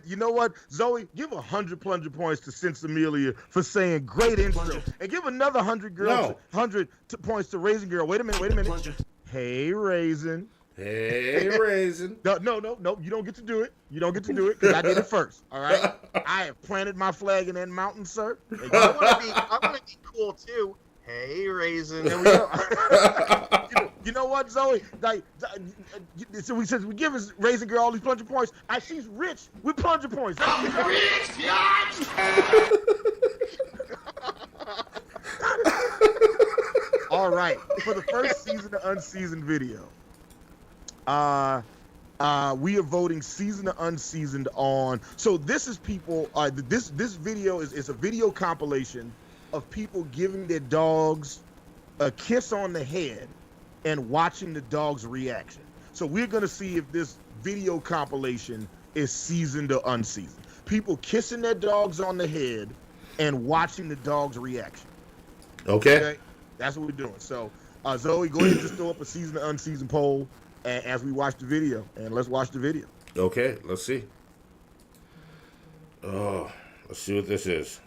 You know what, Zoe? Give 100 plunger points to Sense Amelia for saying great intro, and give another 100 points to Raisin Girl. Wait a minute. Hey, Raisin.
Hey, Raisin.
No. You don't get to do it. Because I did it first. All right. I have planted my flag in that mountain, sir.
I want to be cool too. Hey, Raisin.
There we go. You know what, Zoe? Since we give Raisin Girl all these plunger points, she's rich with plunger points. All right. For the first season of Unseasoned video, we are voting season to unseasoned on. So this is people. This video is a video compilation of people giving their dogs a kiss on the head and watching the dog's reaction. So we're going to see if this video compilation is seasoned or unseasoned. People kissing their dogs on the head and watching the dog's reaction.
Okay.
That's what we're doing. So Zoe, go ahead and just throw up a seasoned to unseasoned poll as we watch the video, and let's watch the video.
Okay, let's see. Oh, let's see what this is.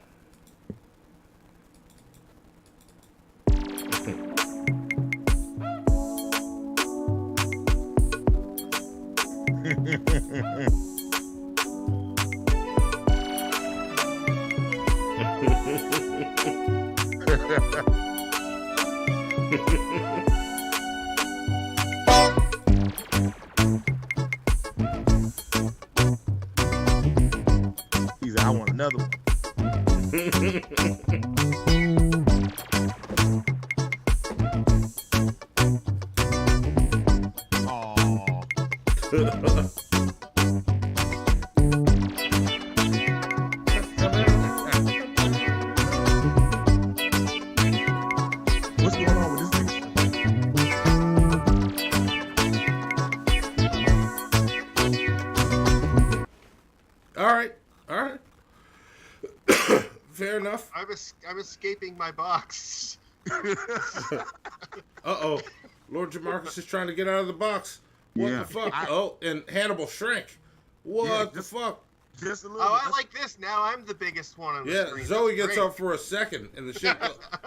He said, I want another one. What's going on with this thing?
All right. Fair enough.
I'm escaping my box.
Uh-oh. Lord Jamarcus is trying to get out of the box. What
Yeah.
the fuck? And Hannibal shrank. What the fuck?
Just a little.
Oh, I like this. Now I'm the biggest one on the
Yeah,
screen.
Zoe
That's
gets
great.
up for a second and the shit.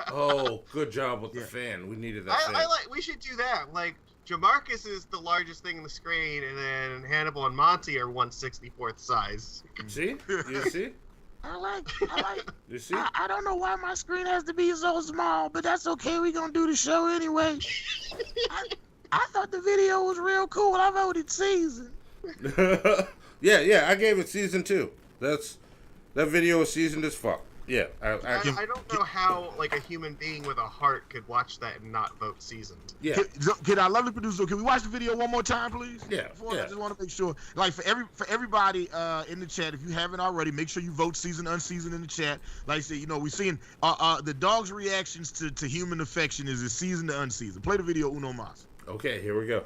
Oh, good job with the fan. We needed that fan.
I like. We should do that. Like Jamarcus is the largest thing in the screen, and then Hannibal and Monty are 1/64th size.
See? You see?
I like.
You see?
I don't know why my screen has to be so small, but that's okay. We're gonna do the show anyway. I thought the video was real cool. I voted season.
Yeah, I gave it season 2. That video is seasoned as fuck. Yeah,
I don't know how like a human being with a heart could watch that and not vote seasoned.
Yeah.
Can our lovely producer, can we watch the video one more time, please?
Yeah.
I just want to make sure, like for everybody in the chat, if you haven't already, make sure you vote seasoned, unseasoned in the chat. Like I said, we're seeing the dog's reactions to human affection is seasoned to unseasoned. Play the video uno mas.
Okay, here we go.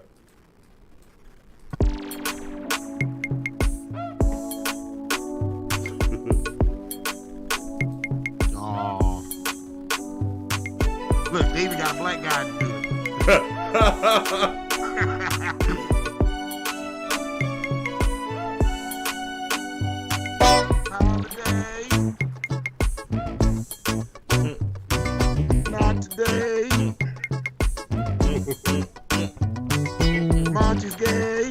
Oh. Look, they even got a black guy to do it. Not today. Monty's gay.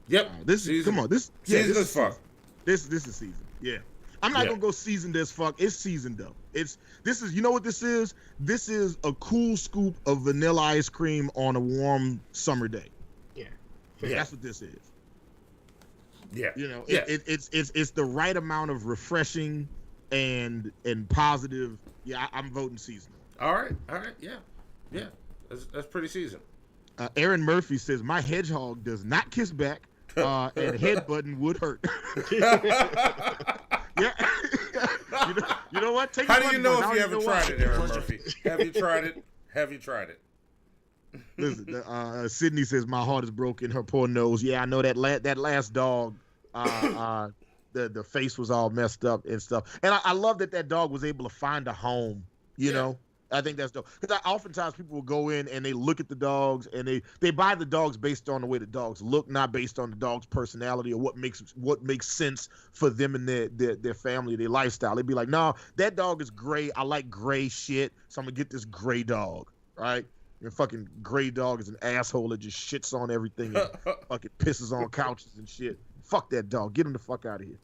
Yep.
This is come on. This
season
is
as fuck.
This is season. Yeah. I'm not gonna go seasoned as fuck. It's seasoned though. This is you know what this is? This is a cool scoop of vanilla ice cream on a warm summer day.
Yeah.
That's what this is.
Yeah.
It's the right amount of refreshing and positive. Yeah, I'm voting seasoned.
All right. Yeah. That's pretty seasoned.
Aaron Murphy says my hedgehog does not kiss back, and headbutting would hurt. Yeah. you know what?
How do you know if you haven't tried it, Aaron Murphy? Have you tried it?
Listen, Sydney says my heart is broken. Her poor nose. Yeah, I know that last dog. The face was all messed up and stuff. And I love that dog was able to find a home. You know. I think that's dope. Because oftentimes people will go in and they look at the dogs and they buy the dogs based on the way the dogs look, not based on the dog's personality or what makes sense for them and their family, their lifestyle. They'd be like, no, that dog is gray. I like gray shit, so I'm gonna get this gray dog, right? Your fucking gray dog is an asshole that just shits on everything and fucking pisses on couches and shit. Fuck that dog. Get him the fuck out of here.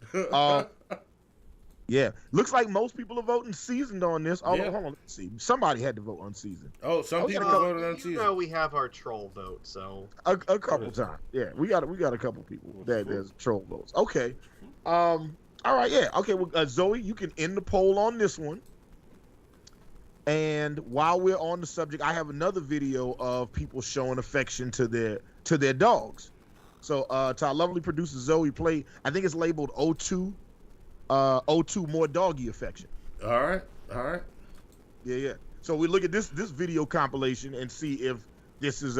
Yeah, looks like most people are voting seasoned on this. Although, hold on, let's see. Somebody had to vote unseasoned.
Oh, some people voted unseasoned.
You know we have our troll vote, so
a couple times. Yeah, we got a couple people that there's troll votes. Okay, all right, yeah, okay. Well, Zoe, you can end the poll on this one. And while we're on the subject, I have another video of people showing affection to their dogs. So to our lovely producer Zoe, play. I think it's labeled O2. O2 more doggy affection.
All right.
Yeah. So we look at this video compilation and see if this is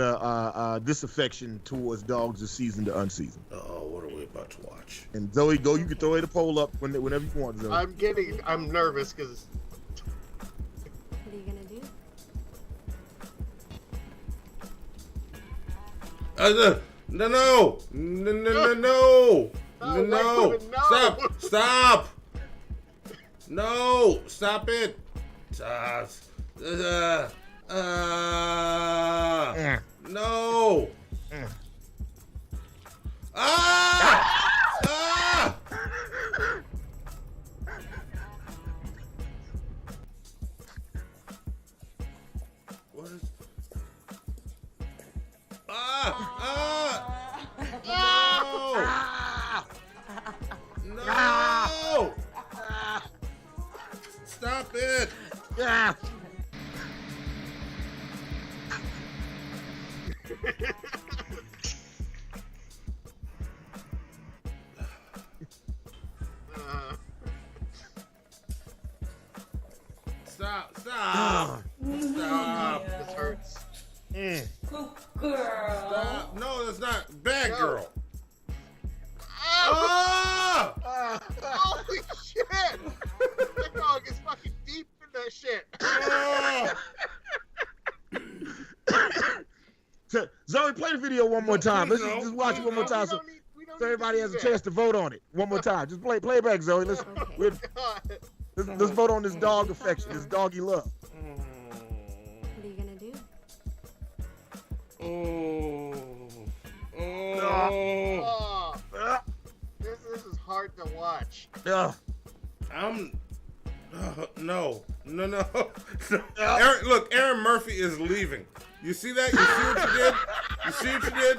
this affection towards dogs is seasoned or unseasoned.
Oh, what are we about to watch?
And Zoe, go. You can throw the poll up whenever you want, Zoe.
I'm nervous because.
What are you gonna do?
No! Stop! No! Stop it! No! What is... No! Stop it! Stop! Stop!
This hurts.
Good girl.
Stop! No, that's not bad, girl.
Holy shit! That dog is fucking deep in that shit.
Zoe, play the video one more time. Let's just watch it one more time so everybody has a chance to vote on it. One more time. Just play it back, Zoe. Let's vote on this dog affection, this doggy love.
What are you gonna do?
This is hard to watch.
No.
No. Aaron, look, Aaron Murphy is leaving. You see that? You see what you did? You see what you did?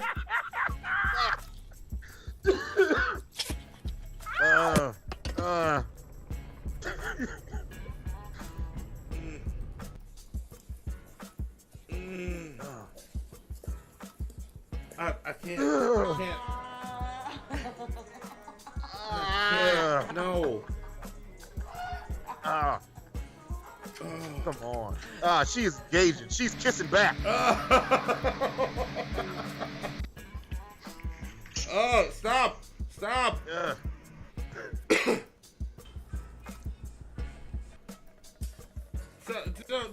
I can't. No.
Come on. She is engaging. She's kissing back.
Stop.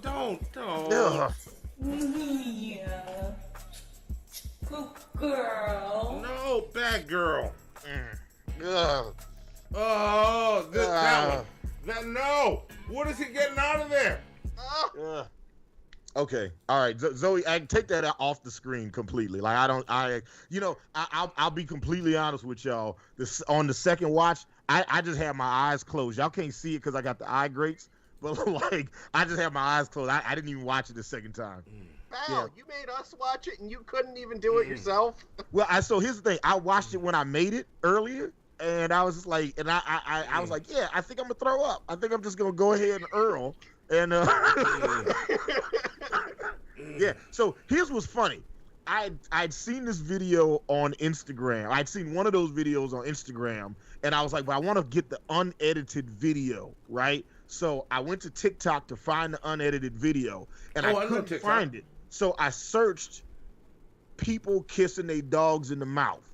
Don't.
Yeah. Good girl.
No, bad girl.
Ugh.
Oh, that one. No. What is he getting out of there?
Okay, all right, Zoe, I take that off the screen completely. Like I'll be completely honest with y'all. On the second watch, I just had my eyes closed. Y'all can't see it because I got the eye grates, but like I just had my eyes closed. I didn't even watch it the second time.
Pal, you made us watch it and you couldn't even do it yourself.
Well, so here's the thing. I watched it when I made it earlier, and I was just like, and I was like, yeah, I think I'm gonna throw up. I think I'm just gonna go ahead and Earl. And yeah, so here's what's funny. I'd seen this video on Instagram. I'd seen one of those videos on Instagram, and I was like, well, I want to get the unedited video, right? So I went to TikTok to find the unedited video, and I couldn't find it. So I searched people kissing their dogs in the mouth,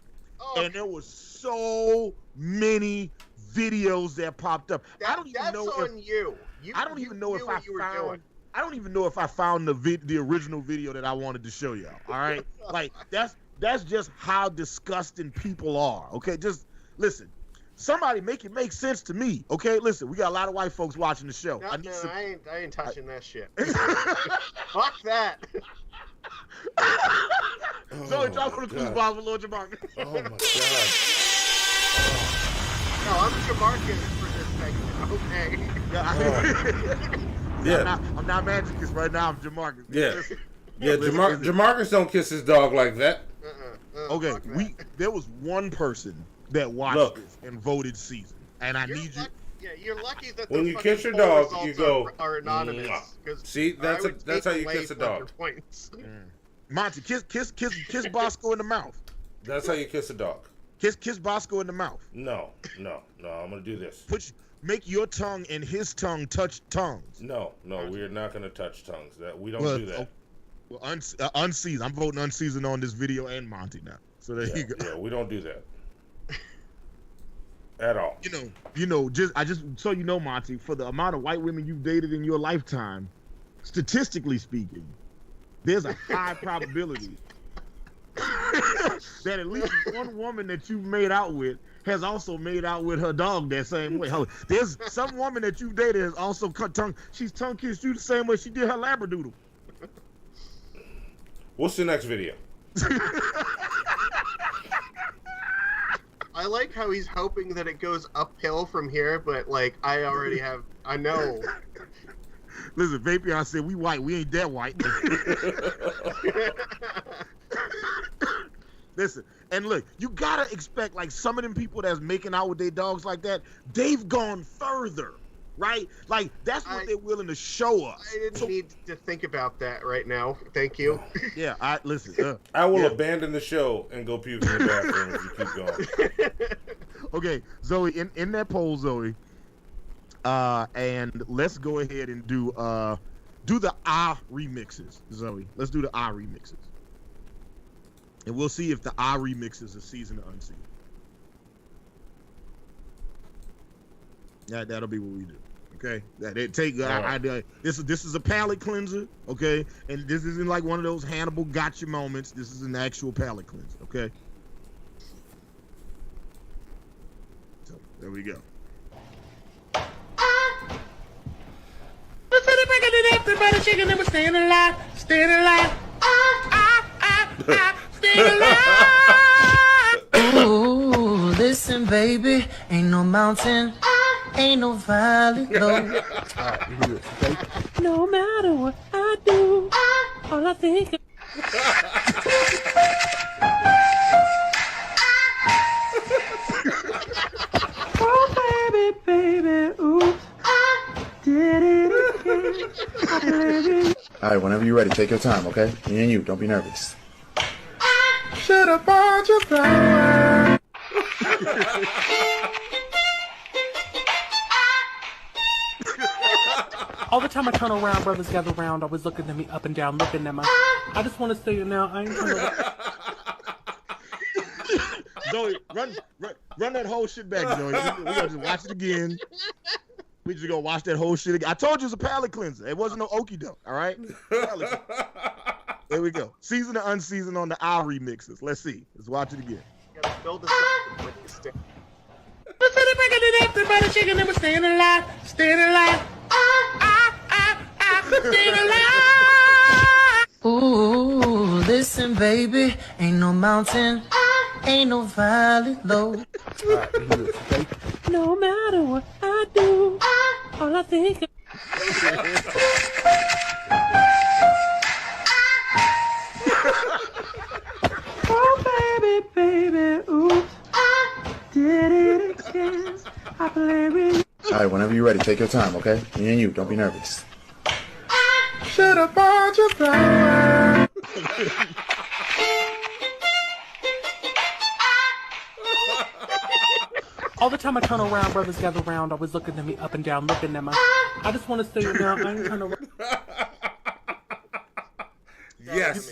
and there was so many videos that popped up. I don't even know if
you.
I don't even know if I found. I don't even know if I found the original video that I wanted to show y'all. All right, like that's just how disgusting people are. Okay, just listen. Somebody make it make sense to me. Okay, listen. We got a lot of white folks watching the show.
I ain't touching that shit. Fuck that.
Zoe, drop on the clues box with Lord Jamarcus.
Oh my god.
No, I'm Jamarcus for this segment. Okay.
Yeah.
I'm not Magicus right now. I'm Jamarcus.
Yeah. Jamarcus don't kiss his dog like that.
Okay, there was one person that watched this and voted season, and I need you.
Yeah, you're lucky that
when you kiss your dog, you go
are anonymous.
See, that's how you kiss a dog.
Monty, kiss Bosco in the mouth.
That's how you kiss a dog.
Kiss Bosco in the mouth.
No. I'm gonna do this.
Make your tongue and his tongue touch tongues.
No, we're not gonna touch tongues. We don't do that.
Well, unseasoned. I'm voting unseasoned on this video and Monty now. So there you go.
Yeah, we don't do that at all.
Just so you know, Monty, for the amount of white women you've dated in your lifetime, statistically speaking, there's a high probability that at least one woman that you've made out with has also made out with her dog that same way. There's some woman that you've dated has also she's tongue kissed you the same way she did her labradoodle.
What's the next video?
I like how he's hoping that it goes uphill from here, but like I know.
Listen, Vapion said we white, we ain't that white. Listen, and look, you gotta expect like some of them people that's making out with their dogs like that, they've gone further, right? Like that's what they're willing to show us.
I didn't need to think about that right now. Thank you.
Yeah, I
will abandon the show and go puke in the bathroom if you keep going.
Okay, Zoe, in that poll, Zoe, and let's go ahead and do the remixes, Zoe. Let's do the remixes. And we'll see if the remixes are seasoned or unseasoned. That'll be what we do. Okay, this is a palate cleanser. Okay, and this isn't like one of those Hannibal gotcha moments. This is an actual palate cleanser. Okay. So there we go.
Everybody shaking and we're staying alive, staying alive.
Ooh, listen, baby, ain't no mountain, ain't no valley low.
No matter what I do, all I think of. Oh, baby, oops. Did it again.
All right, whenever you're ready, take your time, okay? Me and you, don't be nervous.
Should have bought your flower.
All the time I turn around, brothers gather around, always looking at me up and down, looking at my. I just want to say it now. I ain't trying to.
Zoe, run that whole shit back, Zoe. We gotta just watch it again. We just gonna watch that whole shit again. I told you it's a palate cleanser. It wasn't no okie doke. All right. There we go. Seasoned or unseasoned on the remixes. Let's see. Let's watch it again.
You gotta build this up with your stick.
Everybody shaking and we're staying alive, staying alive. Staying alive.
Ooh, listen, baby, ain't no mountain, ain't no valley low.
No matter what I do, all I think of. Oh, baby, oops. Did it again. I play with you.
All right, whenever you're ready, take your time, okay? Me and you, don't be nervous.
Should have bought your flower.
All the time I turn around, brothers gather around, always looking at me up and down, looking at my. I just want to say it now. I ain't trying to.
Yes.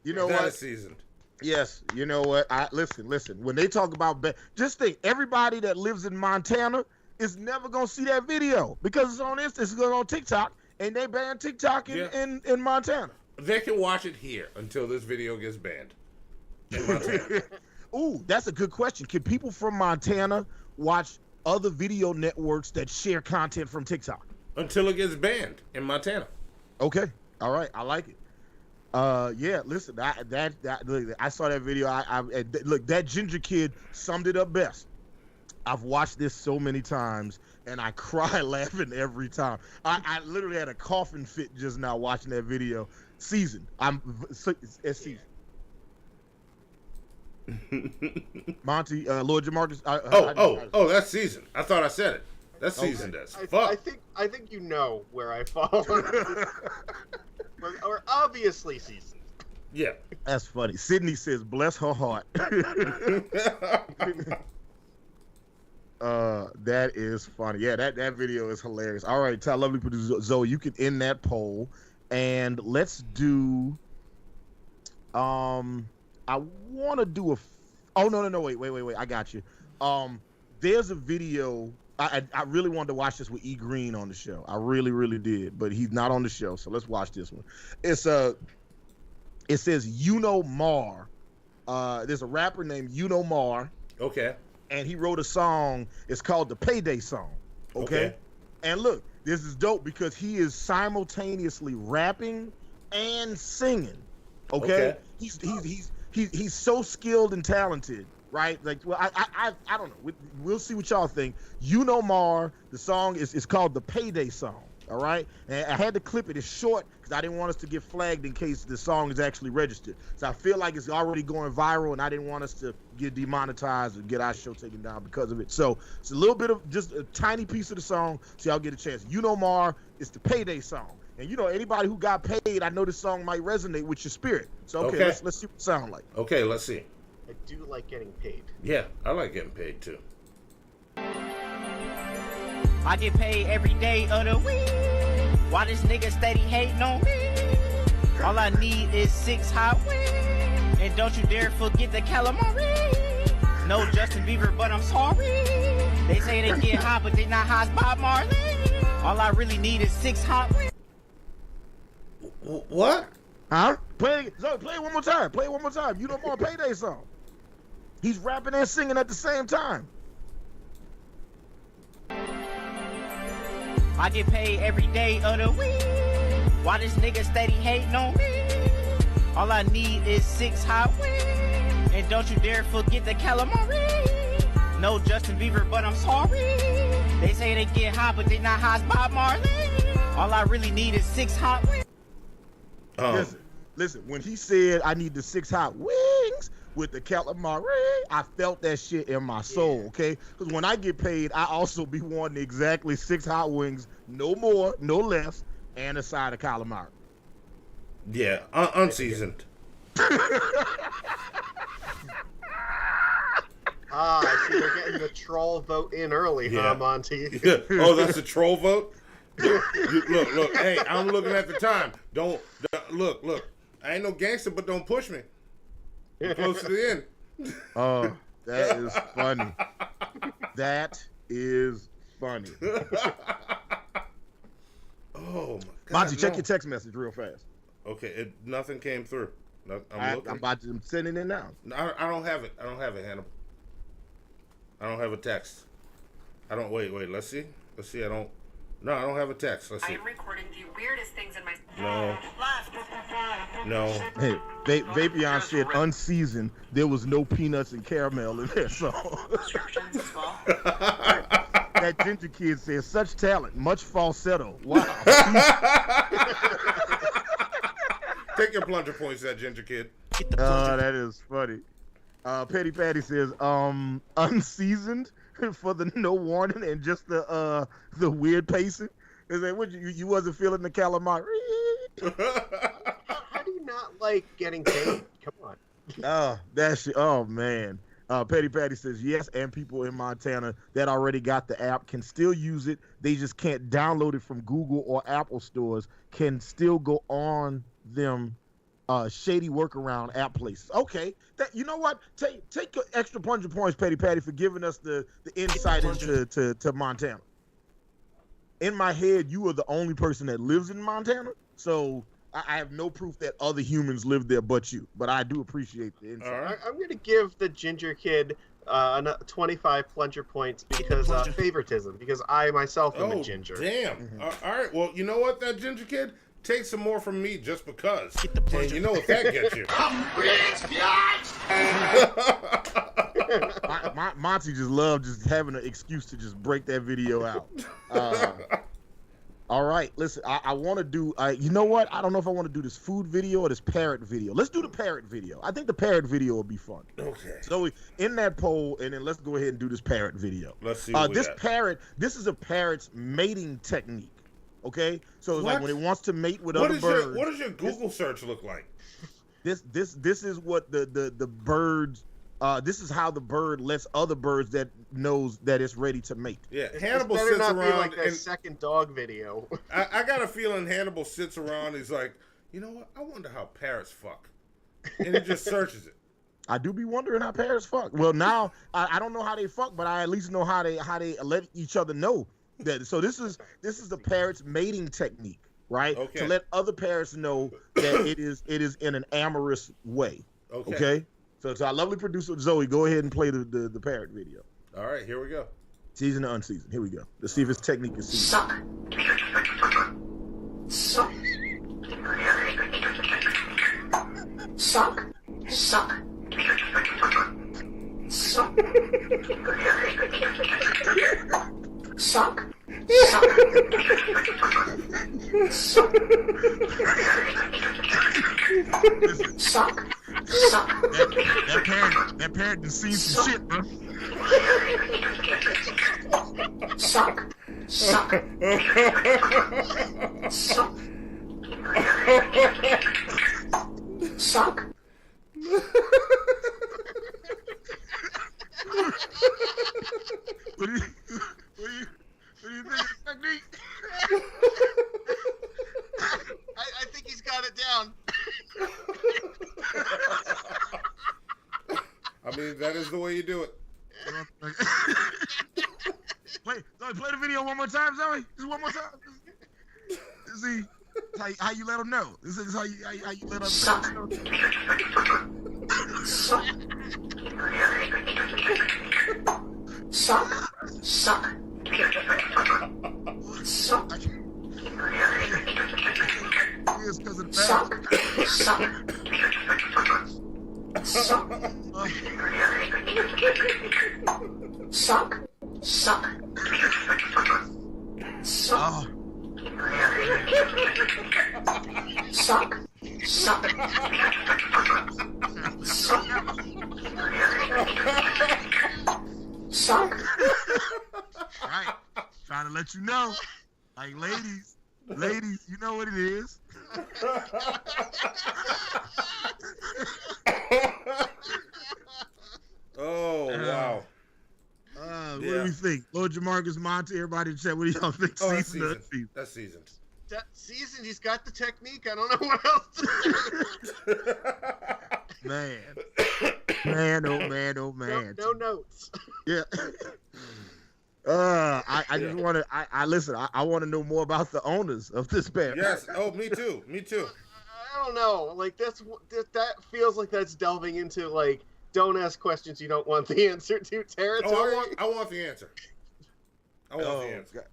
You know
that
what?
Is seasoned.
Yes, you know what? Listen. When they talk about just think, everybody that lives in Montana is never gonna see that video because it's on Insta, it's on TikTok, and they ban TikTok in Montana.
They can watch it here until this video gets banned in Montana.
Ooh, that's a good question. Can people from Montana watch other video networks that share content from TikTok?
Until it gets banned in Montana.
Okay, all right, I like it. Yeah, listen, look, I saw that video. Look, that ginger kid summed it up best. I've watched this so many times, and I cry laughing every time. I literally had a coughing fit just now watching that video. Seasoned. It's seasoned. Monty, Lord Jamarcus.
That's seasoned. I thought I said it. That's seasoned as fuck.
I think you know where I fall. We're obviously seasoned.
Yeah.
That's funny. Sydney says, bless her heart. That is funny. Yeah, that video is hilarious. All right, tell lovely producer Zoe, you can end that poll. And let's do I want to do wait. I got you. There's a video. I really wanted to watch this with E Green on the show. I really did, but he's not on the show, so let's watch this one. It says Mar. There's a rapper named Mar.
Okay.
And he wrote a song. It's called the Payday Song. Okay. And look, this is dope because he is simultaneously rapping and singing. Okay. He's so skilled and talented. Right, like, well, I don't know. We'll see what y'all think. Mar, the song is called the Payday Song. All right, and I had to clip it. It's short because I didn't want us to get flagged in case the song is actually registered. So I feel like it's already going viral, and I didn't want us to get demonetized or get our show taken down because of it. So it's a little bit of just a tiny piece of the song, so y'all get a chance. Mar, it's the Payday Song, and anybody who got paid, I know this song might resonate with your spirit. So let's see what it sounds like.
Okay, let's see.
I do like getting paid.
Yeah, I like getting paid too.
I get paid every day of the week. Why this nigga steady hating on me? All I need is 6 hot wings. And don't you dare forget the calamari. No Justin Bieber, but I'm sorry. They say they get hot, but they not hot as Bob Marley. All I really need is 6 hot wings.
What?
Huh? Play it one more time. Play it one more time. Mar Payday Song. He's rapping and singing at the same time.
I get paid every day of the week. Why this nigga steady hating on me? All I need is 6 hot wings. And don't you dare forget the calamari. No Justin Bieber, but I'm sorry. They say they get hot, but they not hot as Bob Marley. All I really need is 6 hot wings.
Listen, when he said I need the 6 hot wings with the calamari, I felt that shit in my soul, okay? Because when I get paid, I also be wanting exactly 6 hot wings, no more, no less, and a side of calamari.
Yeah, unseasoned.
I see they're getting the troll vote in early, huh, Monty?
Yeah. Oh, that's a troll vote? Look, hey, I'm looking at the time. Look. I ain't no gangster, but don't push me. We're close to the end.
Oh, that is funny. That is funny.
Oh, my God.
Monty, check your text message real fast.
Okay, nothing came through.
I'm sending it now.
I don't have it. Hannibal. I don't have a text. Wait, let's see. No, I don't have a text. Let's see.
I am recording the weirdest things in my...
No.
Hey, Vapion said unseasoned. There was no peanuts and caramel in that song.
Instructions as well.
That ginger kid says such talent, much falsetto. Wow.
Take your plunger points, that ginger kid.
That is funny. Petty Patty says unseasoned for the no warning and just the weird pacing. Is that what you wasn't feeling the calamari?
How do you not like getting paid? Come on.
Oh, that shit. Oh man. Petty Patty says yes, and people in Montana that already got the app can still use it. They just can't download it from Google or Apple stores. Can still go on them shady workaround app places. Okay, you know what? Take extra plunger points, Petty Patty, for giving us the insight into Montana. In my head, you are the only person that lives in Montana, so I have no proof that other humans live there but you. But I do appreciate the insight.
Right. I'm going to give the ginger kid 25 plunger points because favoritism, because I myself am a ginger.
Damn. Mm-hmm. All right. Well, you know what, that ginger kid? Take some more from me just because. And you know what that gets you.
Monty just loved just having an excuse to just break that video out. All right, listen, I want to do, you know what? I don't know if I want to do this food video or this parrot video. Let's do the parrot video. I think the parrot video will be fun.
Okay.
So in that poll, and then let's go ahead and do this parrot video.
Let's see what
this parrot, this is a parrot's mating technique. Okay, so it's like when it wants to mate with other birds.
What does your Google search look like?
This is what the birds. This is how the bird lets other birds that knows that it's ready to mate.
Yeah,
This
Hannibal
better
sits
not
around
be like that
and
second dog video.
I got a feeling Hannibal sits around. He's like, you know what? I wonder how parrots fuck, and he just searches it.
I do be wondering how parrots fuck. Well, now I don't know how they fuck, but I at least know how they let each other know that. So this is the parrot's mating technique, right?
Okay.
To let other parrots know that it is in an amorous way. Okay. So our lovely producer Zoe, go ahead and play the parrot video.
All right, here we go.
Season to unseasoned. Here we go. Let's see if his technique is seasoned.
Suck. Suck. Suck. Suck. Suck. Suck. Suck. Suck.
That parrot done seen some shit, bro.
Suck. Suck. Suck. Suck.
What do you think of the technique?
I think he's got it down.
I mean, that is the way you do it.
Play the video one more time, Zoe. Just one more time. See how you let them know. This is how you let them know.
Suck. Suck. Suck. Suck. Suck. Suck. Suck. Suck. Suck. Suck. Suck. Suck. Suck.
Right. Trying to let you know. Like, ladies, you know what it is.
Oh, wow.
What do we think? Lord Jamarcus, Monty, everybody in chat, what do y'all think?
Oh, that's
Season
seasoned. That's seasoned.
That seasoned, he's got the technique. I don't know what else to do.
Man, oh man, oh man.
No notes.
Yeah. I just want to. I listen. I want to know more about the owners of this band.
Yes. Oh, me too. Me too.
I don't know. Like that feels like that's delving into like don't ask questions you don't want the answer to territory.
Oh, I want the answer. I want the answer.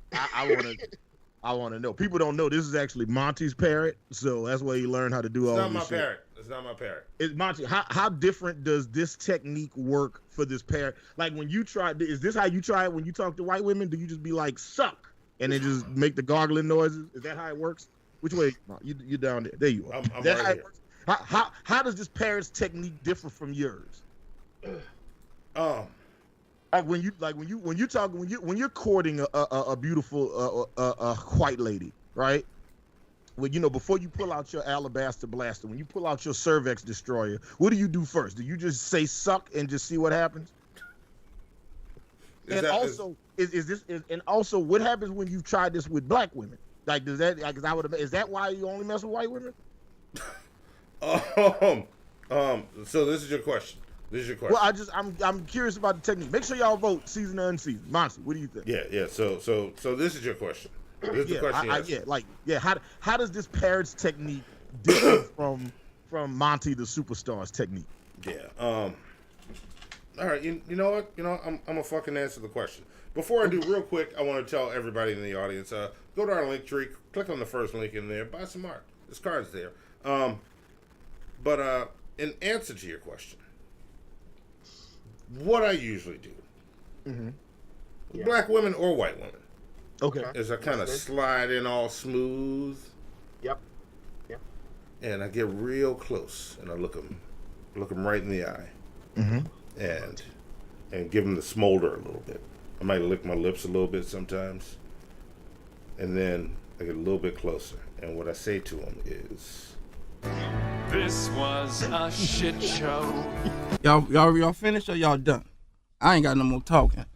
I want to know. People don't know this is actually Monty's parrot, so that's where he learned how to do all this shit.
It's not my parrot. It's not my parrot.
It's Monty. How different does this technique work for this parrot? Like when you try, is this how you try it when you talk to white women? Do you just be like suck and then just make the gargling noises? Is that how it works? Which way? You down there? There you are.
I'm right here.
How does this parrot's technique differ from yours? Like when you're courting a beautiful white lady, right? Well, you know, before you pull out your alabaster blaster, when you pull out your cervix destroyer, what do you do first? Do you just say suck and just see what happens? And also, what happens when you've tried this with black women? Like, is that why you only mess with white women?
So this is your question.
Well, I'm curious about the technique. Make sure y'all vote season or unseasoned. Monty, what do you think?
Yeah. So this is your question. This is the question.
How does this parrot's technique differ from Monty the Superstar's technique?
Yeah. All right. You know what? I'm gonna fucking answer the question. Before I do, real quick, I want to tell everybody in the audience, go to our link tree, click on the first link in there, buy some art. There's cards there. But in answer to your question, what I usually do, black women or white women, is I kind of slide in all smooth.
Yep.
And I get real close and I look them right in the eye, and give them the smolder a little bit. I might lick my lips a little bit sometimes, and then I get a little bit closer. And what I say to them is,
This was a shit show.
Y'all finished or y'all done? I ain't got no more talking.